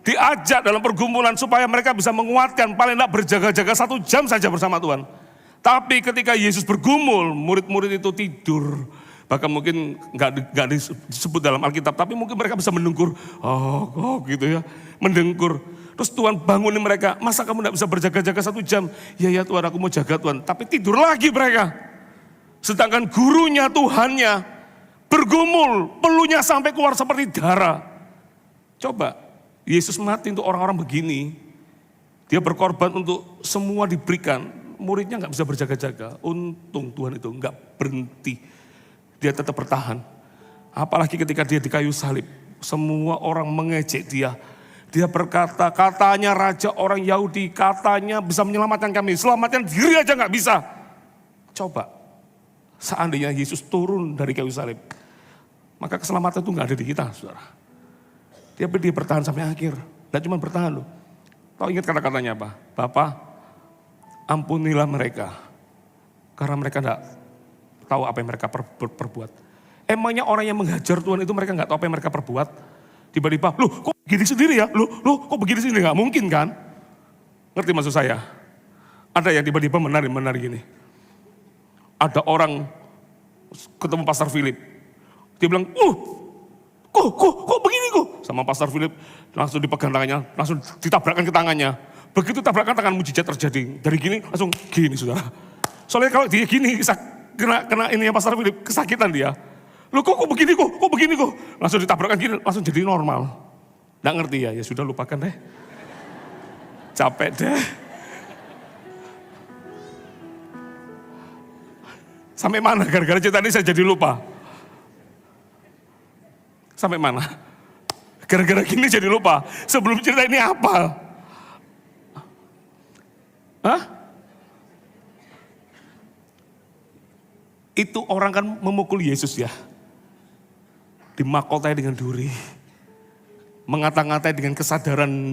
diajak dalam pergumulan supaya mereka bisa menguatkan, paling tidak berjaga-jaga 1 jam saja bersama Tuhan. Tapi ketika Yesus bergumul, murid-murid itu tidur. Bahkan mungkin nggak disebut dalam Alkitab, tapi mungkin mereka bisa mendengkur, gitu ya, mendengkur. Terus Tuhan bangunin mereka, masa kamu nggak bisa berjaga-jaga 1 jam? Ya Tuhan, aku mau jaga Tuhan. Tapi tidur lagi mereka. Sedangkan gurunya, Tuhannya, bergumul, peluhnya sampai keluar seperti darah. Coba, Yesus mati untuk orang-orang begini. Dia berkorban untuk semua diberikan. Muridnya nggak bisa berjaga-jaga. Untung Tuhan itu nggak berhenti. Dia tetap bertahan. Apalagi ketika dia di kayu salib. Semua orang mengejek dia. Dia berkata, katanya raja orang Yahudi, katanya bisa menyelamatkan kami. Selamatkan diri aja nggak bisa. Coba, seandainya Yesus turun dari kayu salib, maka keselamatan itu nggak ada di kita, saudara. Dia bertahan sampai akhir. Tidak cuma bertahan loh. Tahu ingat kata-katanya apa? Bapa, ampunilah mereka. Karena mereka tidak tahu apa yang mereka perbuat. Emangnya orang yang menghajar Tuhan itu mereka nggak tahu apa yang mereka perbuat? Tiba-tiba, loh kok begini sendiri ya? Loh kok begini sendiri? Nggak mungkin kan? Ngerti maksud saya? Ada yang tiba-tiba menari gini. Ada orang ketemu Pastor Philip. Dia bilang, Kok begini kok? Sama Pastor Philip langsung dipegang tangannya, langsung ditabrakkan ke tangannya. Begitu tabrakan tangan mujizat terjadi. Dari gini langsung gini saudara. Soalnya kalau dia gini kena ininya Pastor Philip, kesakitan dia. Loh kok begini kok? Langsung ditabrakkan gini, langsung jadi normal. Nggak ngerti ya sudah lupakan deh. Capek deh. Sampai mana gara-gara cerita ini saya jadi lupa. Sampai mana? Gara-gara gini jadi lupa. Sebelum cerita ini apa? Itu orang kan memukul Yesus ya. Dimakotai dengan duri. Mengata-ngatai dengan kesadaran,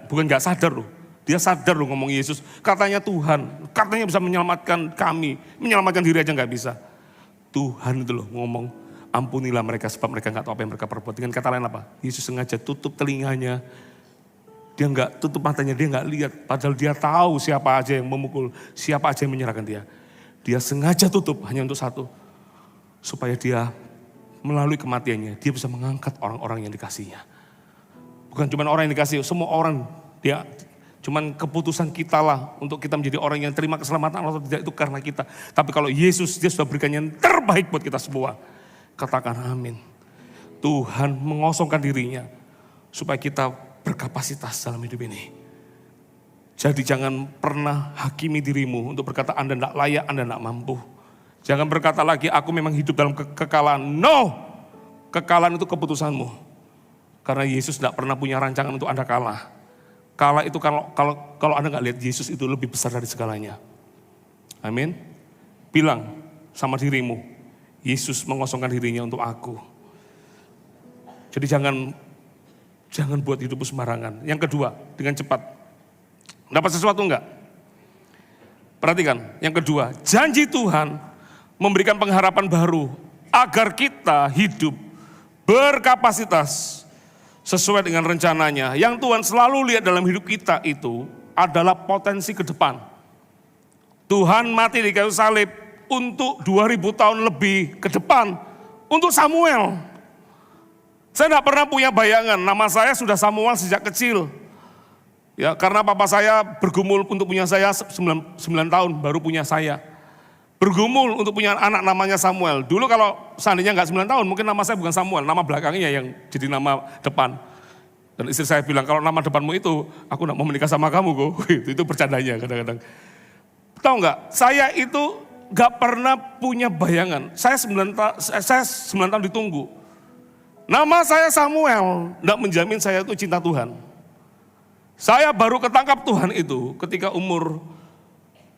bukan gak sadar loh. Dia sadar loh ngomong Yesus. Katanya Tuhan, katanya bisa menyelamatkan kami. Menyelamatkan diri aja gak bisa. Tuhan itu loh ngomong. Ampunilah mereka sebab mereka nggak tahu apa yang mereka perbuat. Dengan kata lain apa? Yesus sengaja tutup telinganya. Dia nggak tutup matanya, dia nggak lihat. Padahal dia tahu siapa aja yang memukul, siapa aja yang menyerahkan dia. Dia sengaja tutup hanya untuk satu. Supaya dia melalui kematiannya, dia bisa mengangkat orang-orang yang dikasihnya. Bukan cuma orang yang dikasih, semua orang. Dia cuman keputusan kita lah untuk kita menjadi orang yang terima keselamatan atau tidak itu karena kita. Tapi kalau Yesus, dia sudah berikan yang terbaik buat kita semua. Katakan amin. Tuhan mengosongkan dirinya supaya kita berkapasitas dalam hidup ini. Jadi jangan pernah hakimi dirimu untuk berkata Anda tidak layak, Anda tidak mampu. Jangan berkata lagi, aku memang hidup dalam kekalahan. No, kekalahan itu keputusanmu. Karena Yesus tidak pernah punya rancangan untuk Anda kalah. Kalah itu kalau Anda nggak lihat Yesus itu lebih besar dari segalanya. Amin. Bilang sama dirimu, Yesus mengosongkan dirinya untuk aku. Jadi jangan buat hidupmu sembarangan. Yang kedua, dengan cepat. Dapat sesuatu enggak? Perhatikan, yang kedua, janji Tuhan memberikan pengharapan baru agar kita hidup berkapasitas sesuai dengan rencananya. Yang Tuhan selalu lihat dalam hidup kita itu adalah potensi ke depan. Tuhan mati di kayu salib untuk 2000 tahun lebih ke depan untuk Samuel. Saya tidak pernah punya bayangan, nama saya sudah Samuel sejak kecil. Ya, karena papa saya bergumul untuk punya saya 9 tahun baru punya saya. Bergumul untuk punya anak namanya Samuel. Dulu kalau seandainya nggak 9 tahun, mungkin nama saya bukan Samuel, nama belakangnya yang jadi nama depan. Dan istri saya bilang, kalau nama depanmu itu, aku nggak mau menikah sama kamu kok. Itu bercandanya kadang-kadang. Tahu nggak, saya itu nggak pernah punya bayangan. Saya 9 tahun ditunggu. Nama saya Samuel, nggak menjamin saya itu cinta Tuhan. Saya baru ketangkap Tuhan itu ketika umur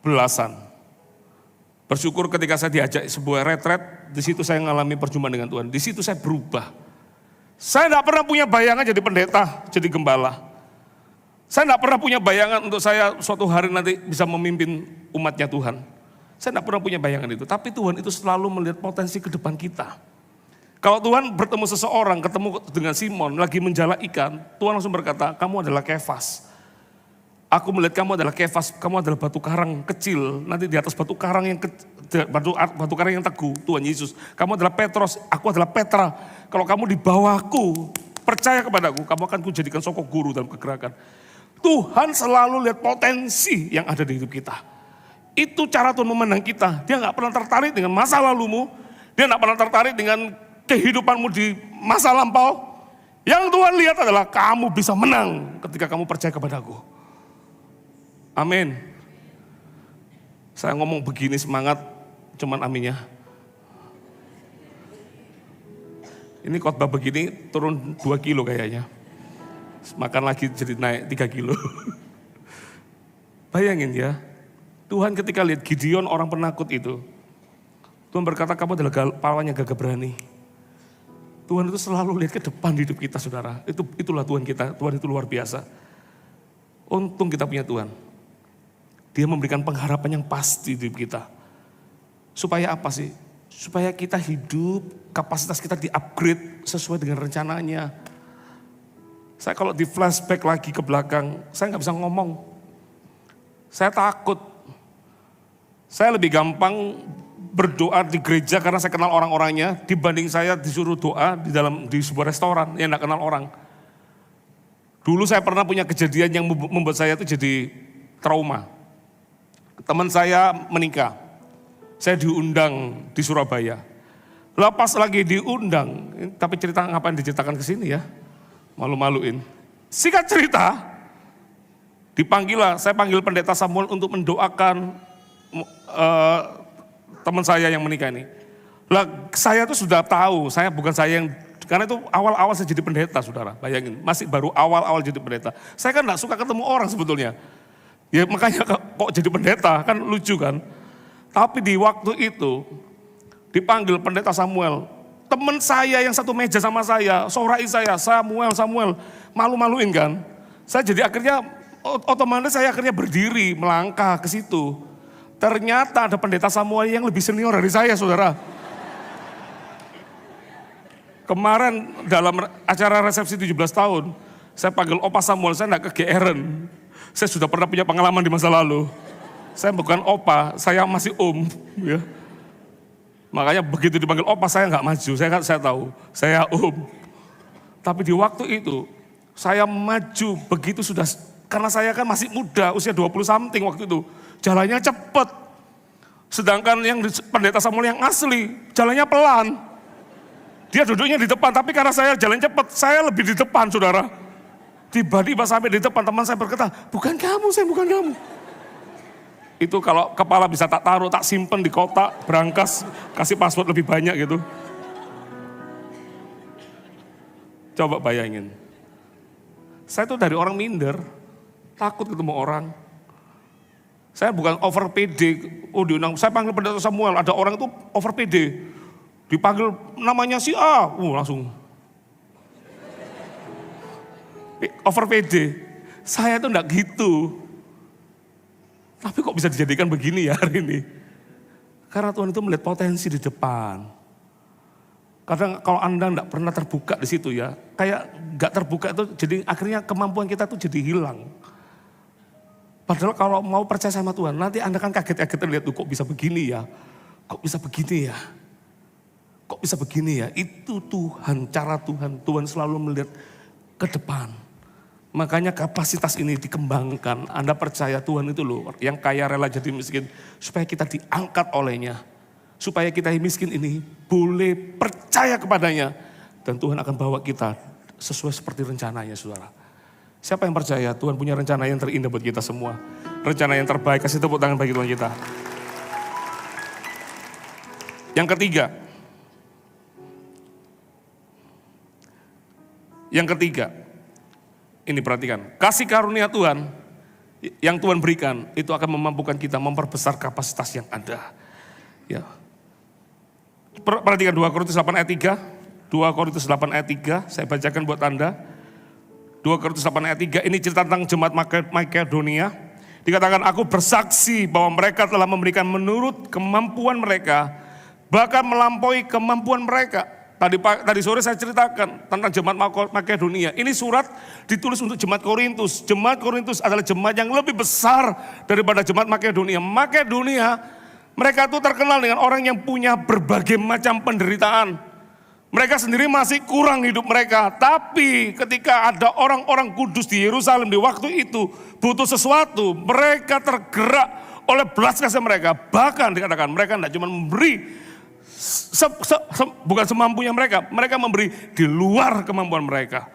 belasan. Bersyukur ketika saya diajak sebuah retret, di situ saya mengalami perjumpaan dengan Tuhan. Di situ saya berubah. Saya tidak pernah punya bayangan jadi pendeta, jadi gembala. Saya tidak pernah punya bayangan untuk saya suatu hari nanti bisa memimpin umatnya Tuhan. Saya tidak pernah punya bayangan itu. Tapi Tuhan itu selalu melihat potensi ke depan kita. Kalau Tuhan bertemu seseorang, ketemu dengan Simon, lagi menjala ikan, Tuhan langsung berkata, kamu adalah Kefas. Aku melihat kamu adalah Kefas, kamu adalah batu karang kecil, nanti di atas batu karang yang teguh, Tuhan Yesus. Kamu adalah Petros, aku adalah Petra. Kalau kamu di bawahku, percaya kepadaku, kamu akan kujadikan sokok guru dalam kegerakan. Tuhan selalu lihat potensi yang ada di hidup kita. Itu cara Tuhan memandang kita. Dia nggak pernah tertarik dengan masa lalumu, dia nggak pernah tertarik dengan kehidupanmu di masa lampau. Yang Tuhan lihat adalah kamu bisa menang ketika kamu percaya kepadaku. Amin. Saya ngomong begini semangat, cuman aminnya. Ini khotbah begini turun 2 kilo kayaknya. Makan lagi jadi naik 3 kilo. Bayangin ya, Tuhan ketika lihat Gideon orang penakut itu, Tuhan berkata kamu adalah pahlawan yang gagah berani. Tuhan itu selalu lihat ke depan di hidup kita saudara. Itulah Tuhan kita, Tuhan itu luar biasa. Untung kita punya Tuhan. Dia memberikan pengharapan yang pasti di hidup kita. Supaya apa sih? Supaya kita hidup, kapasitas kita di-upgrade sesuai dengan rencananya. Saya kalau di flashback lagi ke belakang, saya nggak bisa ngomong. Saya takut. Saya lebih gampang berdoa di gereja karena saya kenal orang-orangnya, dibanding saya disuruh doa di sebuah restoran yang nggak kenal orang. Dulu saya pernah punya kejadian yang membuat saya itu jadi trauma. Teman saya menikah, saya diundang di Surabaya. Pas lagi diundang, tapi cerita ngapain diceritakan ke sini ya, malu-maluin. Singkat cerita, saya panggil pendeta Samuel untuk mendoakan teman saya yang menikah ini. Saya tuh sudah tahu, karena itu awal-awal saya jadi pendeta saudara, bayangin, masih baru awal-awal jadi pendeta. Saya kan gak suka ketemu orang sebetulnya. Ya makanya kok jadi pendeta, kan lucu kan. Tapi di waktu itu dipanggil pendeta Samuel. Teman saya yang satu meja sama saya, sorai saya, Samuel, malu-maluin kan. Saya jadi akhirnya, otomatis saya akhirnya berdiri, melangkah ke situ. Ternyata ada pendeta Samuel yang lebih senior dari saya saudara. Kemarin dalam acara resepsi 17 tahun, saya panggil Opa Samuel, saya enggak kegeeran. Saya sudah pernah punya pengalaman di masa lalu. Saya bukan opa, saya masih om. Ya. Makanya begitu dipanggil opa saya nggak maju, saya tahu, saya om. Tapi di waktu itu, saya maju begitu sudah, karena saya kan masih muda, usia 20 something waktu itu. Jalannya cepet. Sedangkan yang pendeta Samuel yang asli, jalannya pelan. Dia duduknya di depan, tapi karena saya jalan cepet, saya lebih di depan saudara. Tiba-tiba sampai di depan teman saya berkata, bukan kamu, saya bukan kamu. Itu kalau kepala bisa tak taruh, tak simpen di kotak, berangkas, kasih password lebih banyak gitu. Coba bayangin. Saya tuh dari orang minder, takut ketemu orang. Saya bukan over PD, saya panggil pendeta Samuel, ada orang itu over PD. Dipanggil namanya si A, langsung. Over PD. Saya tuh enggak gitu. Tapi kok bisa dijadikan begini ya hari ini? Karena Tuhan itu melihat potensi di depan. Kadang kalau Anda enggak pernah terbuka di situ ya, kayak enggak terbuka itu jadi akhirnya kemampuan kita tuh jadi hilang. Padahal kalau mau percaya sama Tuhan, nanti Anda kan kaget-kaget lihat tuh kok bisa begini ya, kok bisa begini ya, kok bisa begini ya. Itu Tuhan, cara Tuhan, Tuhan selalu melihat ke depan. Makanya kapasitas ini dikembangkan. Anda percaya Tuhan itu loh, yang kaya rela jadi miskin, supaya kita diangkat olehnya. Supaya kita yang miskin ini boleh percaya kepadanya. Dan Tuhan akan bawa kita sesuai seperti rencananya, saudara. Siapa yang percaya Tuhan punya rencana yang terindah buat kita semua. Rencana yang terbaik, kasih tepuk tangan bagi Tuhan kita. Yang ketiga, ini perhatikan, kasih karunia Tuhan yang Tuhan berikan itu akan memampukan kita memperbesar kapasitas yang ada. Ya. Perhatikan 2 Korintus 8 ayat 3, 2 Korintus 8 ayat 3, saya bacakan buat Anda. 2 Korintus 8 ayat 3, ini cerita tentang jemaat Makedonia. Dikatakan, aku bersaksi bahwa mereka telah memberikan menurut kemampuan mereka, bahkan melampaui kemampuan mereka. Tadi sore saya ceritakan tentang jemaat Makedonia. Ini surat ditulis untuk jemaat Korintus. Jemaat Korintus adalah jemaat yang lebih besar daripada jemaat Makedonia. Makedonia, mereka itu terkenal dengan orang yang punya berbagai macam penderitaan. Mereka sendiri masih kurang hidup mereka. Tapi ketika ada orang-orang kudus di Yerusalem di waktu itu butuh sesuatu, mereka tergerak oleh belas kasih mereka. Bahkan dikatakan mereka tidak cuma memberi bukan semampunya mereka memberi di luar kemampuan mereka.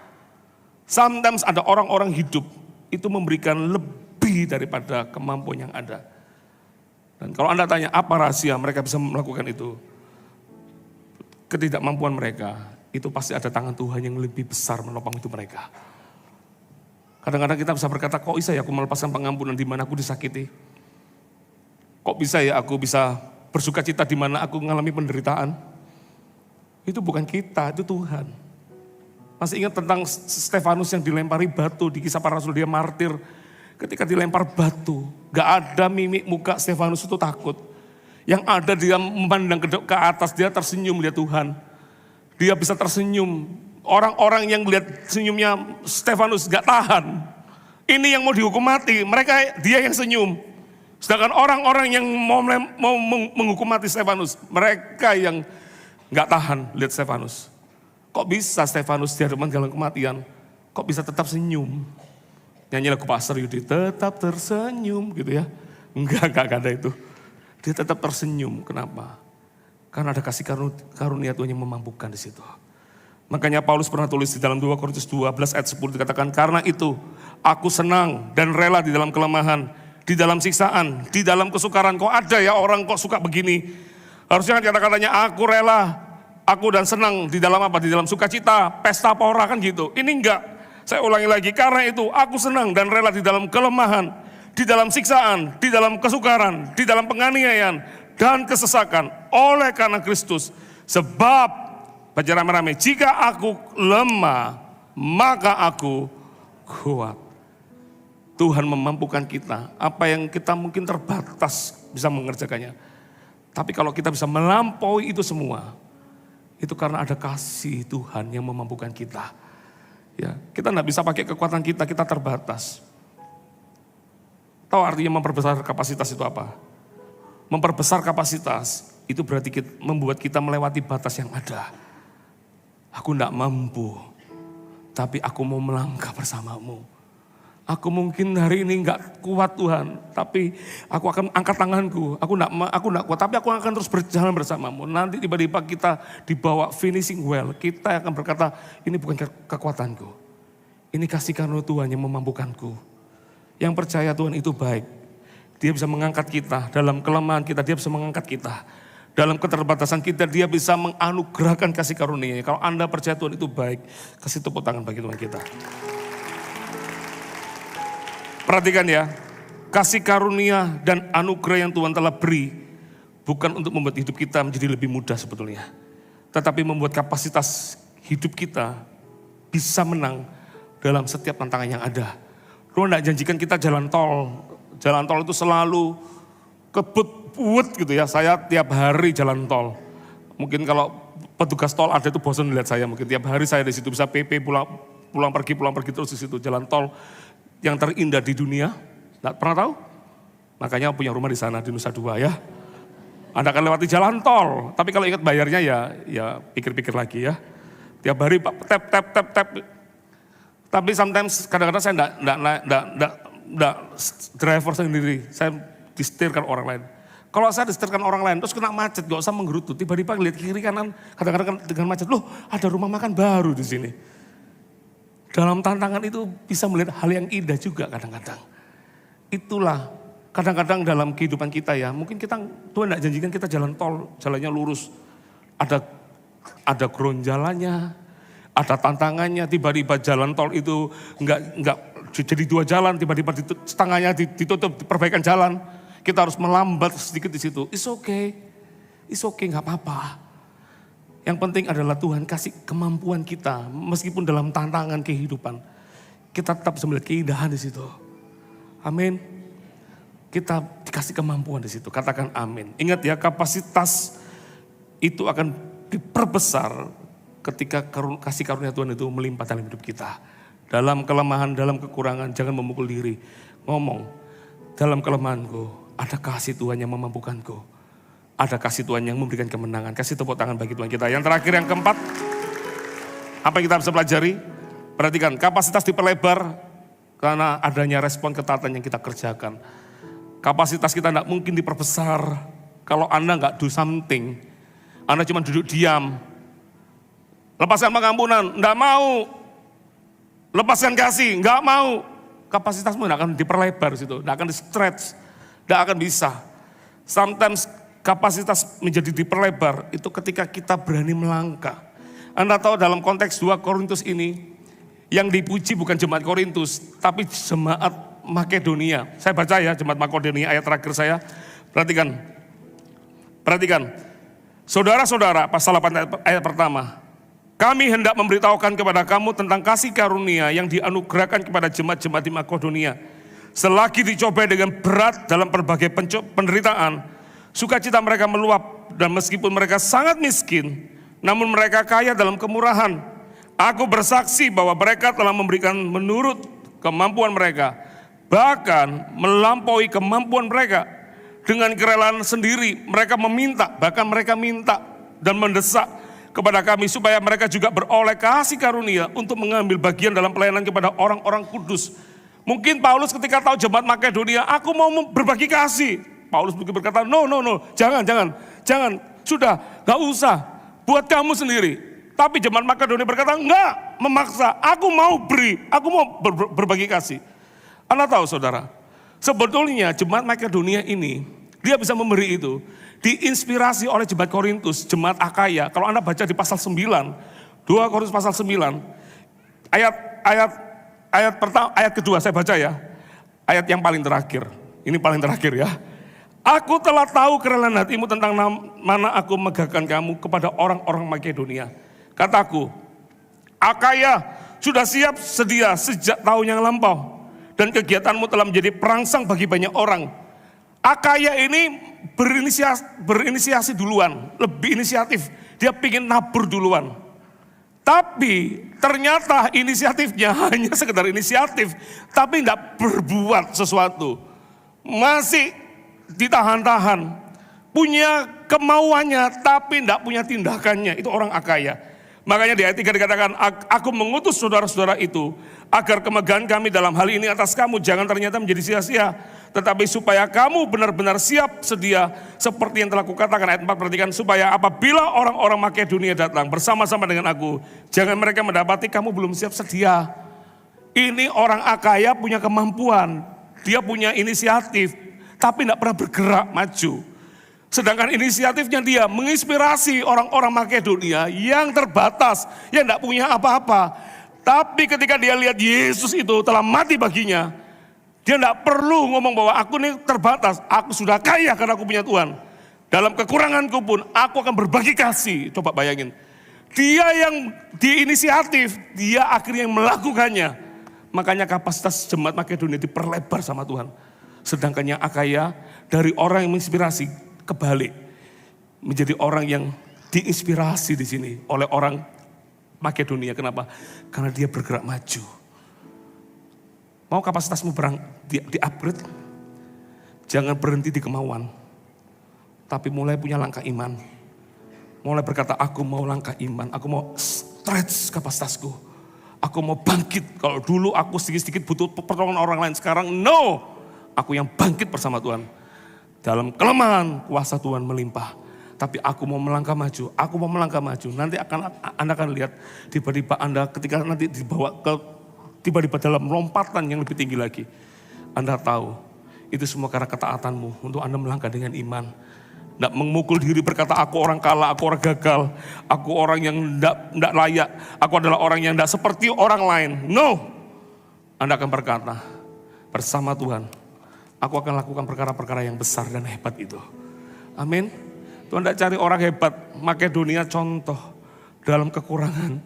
Sometimes ada orang-orang hidup itu memberikan lebih daripada kemampuan yang ada. Dan kalau Anda tanya apa rahasia mereka bisa melakukan itu, ketidakmampuan mereka, itu pasti ada tangan Tuhan yang lebih besar menopang hidup mereka. Kadang-kadang kita bisa berkata, kok bisa ya aku melepaskan pengampunan di mana aku disakiti? Kok bisa ya aku bisa bersuka cita di mana aku mengalami penderitaan? Itu bukan kita, itu Tuhan. Masih ingat tentang Stefanus yang dilempari batu di Kisah Para Rasul, dia martir. Ketika dilempar batu, gak ada mimik muka Stefanus itu takut. Yang ada dia memandang ke atas, dia tersenyum melihat Tuhan. Dia bisa tersenyum. Orang-orang yang melihat senyumnya Stefanus gak tahan. Ini yang mau dihukum mati, dia yang senyum. Sedangkan orang-orang yang mau menghukum mati Stefanus, mereka yang gak tahan lihat Stefanus. Kok bisa Stefanus di hadapan galang kematian, kok bisa tetap senyum? Nyanyi lagu Pastor Yudi, tetap tersenyum gitu ya. Enggak ada itu. Dia tetap tersenyum, kenapa? Karena ada kasih karunia Tuhan yang memampukan di situ. Makanya Paulus pernah tulis di dalam 2 Korintus 12 ayat 10 dikatakan, karena itu aku senang dan rela di dalam kelemahan, di dalam siksaan, di dalam kesukaran. Kok ada ya orang kok suka begini? Harusnya kan kata-katanya aku rela, aku dan senang di dalam apa? Di dalam sukacita, pesta pora kan gitu. Ini enggak. Saya ulangi lagi, karena itu aku senang dan rela di dalam kelemahan, di dalam siksaan, di dalam kesukaran, di dalam penganiayaan dan kesesakan oleh karena Kristus. Sebab baca rame-rame, jika aku lemah, maka aku kuat. Tuhan memampukan kita, apa yang kita mungkin terbatas bisa mengerjakannya. Tapi kalau kita bisa melampaui itu semua, itu karena ada kasih Tuhan yang memampukan kita. Ya, kita tidak bisa pakai kekuatan kita terbatas. Tahu artinya memperbesar kapasitas itu apa? Memperbesar kapasitas itu berarti membuat kita melewati batas yang ada. Aku tidak mampu, tapi aku mau melangkah bersamamu. Aku mungkin hari ini enggak kuat Tuhan, tapi aku akan angkat tanganku. Aku enggak kuat, tapi aku akan terus berjalan bersamamu. Nanti tiba-tiba kita dibawa finishing well, kita akan berkata, ini bukan kekuatanku. Ini kasih karunia Tuhan yang memampukanku. Yang percaya Tuhan itu baik. Dia bisa mengangkat kita, dalam kelemahan kita dia bisa mengangkat kita. Dalam keterbatasan kita dia bisa menganugerahkan kasih karunia. Kalau Anda percaya Tuhan itu baik, kasih tepuk tangan bagi Tuhan kita. Perhatikan ya, kasih karunia dan anugerah yang Tuhan telah beri bukan untuk membuat hidup kita menjadi lebih mudah sebetulnya. Tetapi membuat kapasitas hidup kita bisa menang dalam setiap tantangan yang ada. Tuhan tidak janjikan kita jalan tol. Jalan tol itu selalu kebut-but gitu ya. Saya tiap hari jalan tol. Mungkin kalau petugas tol ada itu bosan lihat saya. Mungkin tiap hari saya di situ bisa PP pulang pergi terus di situ. Jalan tol yang terindah di dunia. Nggak pernah tahu? Makanya punya rumah di sana di Nusa Dua ya. Anda akan lewati jalan tol. Tapi kalau ingat bayarnya ya pikir-pikir lagi ya. Tiap hari tap. Tapi sometimes kadang-kadang saya enggak driver sendiri, saya disetirkan orang lain. Kalau saya disetirkan orang lain, terus kena macet, gak usah menggerutu. Tiba-tiba lihat kiri kanan, kadang-kadang dengan macet, loh ada rumah makan baru di sini. Dalam tantangan itu bisa melihat hal yang indah juga kadang-kadang. Itulah kadang-kadang dalam kehidupan kita ya, mungkin Tuhan tidak janjikan kita jalan tol, jalannya lurus. Ada geronjalannya, ada tantangannya, tiba-tiba jalan tol itu enggak jadi 2 jalan, tiba-tiba setengahnya ditutup, perbaikan jalan. Kita harus melambat sedikit di situ. It's okay, gak apa-apa. Yang penting adalah Tuhan kasih kemampuan kita, meskipun dalam tantangan kehidupan, kita tetap bisa melihat keindahan di situ. Amin. Kita dikasih kemampuan di situ, katakan amin. Ingat ya, kapasitas itu akan diperbesar ketika kasih karunia Tuhan itu melimpah dalam hidup kita. Dalam kelemahan, dalam kekurangan, jangan memukul diri. Ngomong, dalam kelemahanku, ada kasih Tuhan yang memampukanku. Ada kasih Tuhan yang memberikan kemenangan. Kasih tepuk tangan bagi Tuhan kita. Yang terakhir, yang keempat, apa yang kita bisa pelajari? Perhatikan, kapasitas diperlebar karena adanya respon ketaatan yang kita kerjakan. Kapasitas kita tidak mungkin diperbesar kalau Anda nggak do something. Anda cuma duduk diam. Lepaskan pengampunan, enggak mau. Lepaskan kasih, enggak mau. Kapasitasmu enggak akan diperlebar situ, enggak akan di-stretch, enggak akan bisa. Sometimes kapasitas menjadi diperlebar itu ketika kita berani melangkah. Anda tahu dalam konteks 2 Korintus ini, yang dipuji bukan jemaat Korintus, tapi jemaat Makedonia. Saya baca ya, jemaat Makedonia ayat terakhir saya. Perhatikan. Saudara-saudara, pasal 8 ayat pertama. Kami hendak memberitahukan kepada kamu tentang kasih karunia yang dianugerahkan kepada jemaat-jemaat di Makedonia. Selagi dicobai dengan berat dalam berbagai penderitaan, sukacita mereka meluap dan meskipun mereka sangat miskin, namun mereka kaya dalam kemurahan. Aku bersaksi bahwa mereka telah memberikan menurut kemampuan mereka, bahkan melampaui kemampuan mereka. Dengan kerelaan sendiri mereka meminta, bahkan mereka minta dan mendesak kepada kami supaya mereka juga beroleh kasih karunia untuk mengambil bagian dalam pelayanan kepada orang-orang kudus. Mungkin Paulus ketika tahu jemaat Makedonia, aku mau berbagi kasih. Paulus mungkin berkata, no, jangan, sudah, gak usah, buat kamu sendiri. Tapi jemaat Makedonia berkata, enggak, memaksa, aku mau beri, aku mau berbagi kasih. Anda tahu saudara, sebetulnya jemaat Makedonia ini, dia bisa memberi itu, diinspirasi oleh jemaat Korintus, jemaat Akaya. Kalau Anda baca di pasal 9, 2 Korintus pasal 9, ayat kedua saya baca ya. Ayat yang paling terakhir. Ini paling terakhir ya. Aku telah tahu kerelaan hatimu tentang mana aku megahkan kamu kepada orang-orang Makedonia. Kataku, Akaya sudah siap sedia sejak tahun yang lampau. Dan kegiatanmu telah menjadi perangsang bagi banyak orang. Akaya ini berinisiasi duluan, lebih inisiatif. Dia ingin nabur duluan. Tapi ternyata inisiatifnya hanya sekedar inisiatif, tapi tidak berbuat sesuatu. Masih ditahan-tahan. Punya kemauannya, tapi tidak punya tindakannya. Itu orang Akaya. Makanya di ayat 3 dikatakan, aku mengutus saudara-saudara itu, agar kemegahan kami dalam hal ini atas kamu jangan ternyata menjadi sia-sia. Tetapi supaya kamu benar-benar siap sedia seperti yang telah kukatakan. Ayat 4 perhatikan, supaya apabila orang-orang Makedonia datang bersama-sama dengan aku, jangan mereka mendapati kamu belum siap sedia. Ini orang Akaya punya kemampuan, dia punya inisiatif, tapi tidak pernah bergerak maju. Sedangkan inisiatifnya dia menginspirasi orang-orang Makedonia yang terbatas, yang tidak punya apa-apa. Tapi ketika dia lihat Yesus itu telah mati baginya, dia tidak perlu ngomong bahwa aku ini terbatas, aku sudah kaya karena aku punya Tuhan. Dalam kekuranganku pun aku akan berbagi kasih. Coba bayangin, dia yang diinisiatif, dia akhirnya yang melakukannya. Makanya kapasitas jemaat Makedonia diperlebar sama Tuhan. Sedangkan yang Akaya dari orang yang menginspirasi, kebalik menjadi orang yang diinspirasi di sini oleh orang Makedonia. Kenapa? Karena dia bergerak maju. Mau kapasitasmu di-upgrade? Jangan berhenti di kemauan, tapi mulai punya langkah iman. Mulai berkata, aku mau langkah iman, aku mau stretch kapasitasku. Aku mau bangkit. Kalau dulu aku sedikit-sedikit butuh pertolongan orang lain, sekarang no. Aku yang bangkit bersama Tuhan. Dalam kelemahan, kuasa Tuhan melimpah. Tapi aku mau melangkah maju, aku mau melangkah maju. Nanti Anda akan lihat, tiba-tiba Anda ketika nanti dibawa ke tiba-tiba dalam lompatan yang lebih tinggi lagi. Anda tahu, itu semua karena ketaatanmu untuk Anda melangkah dengan iman. Tidak memukul diri berkata, aku orang kalah, aku orang gagal, aku orang yang tidak layak, aku adalah orang yang tidak seperti orang lain. No, Anda akan berkata, bersama Tuhan, aku akan lakukan perkara-perkara yang besar dan hebat itu. Amin. Tuhan tidak cari orang hebat. Makedonia contoh dalam kekurangan,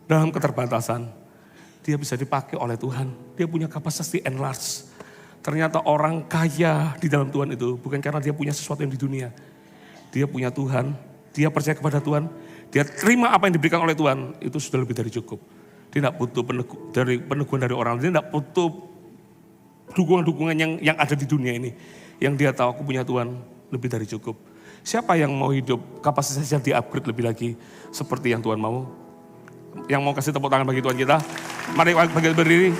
dalam keterbatasan. Dia bisa dipakai oleh Tuhan. Dia punya kapasitas di enlarge. Ternyata orang kaya di dalam Tuhan itu bukan karena dia punya sesuatu yang di dunia. Dia punya Tuhan, dia percaya kepada Tuhan, dia terima apa yang diberikan oleh Tuhan, itu sudah lebih dari cukup. Dia tidak butuh peneguhan dari orang, dia tidak butuh dukungan-dukungan yang ada di dunia ini. Yang dia tahu, aku punya Tuhan, lebih dari cukup. Siapa yang mau hidup kapasitasnya di-upgrade lebih lagi seperti yang Tuhan mau? Yang mau kasih tepuk tangan bagi Tuhan kita? Mari bagi berdiri.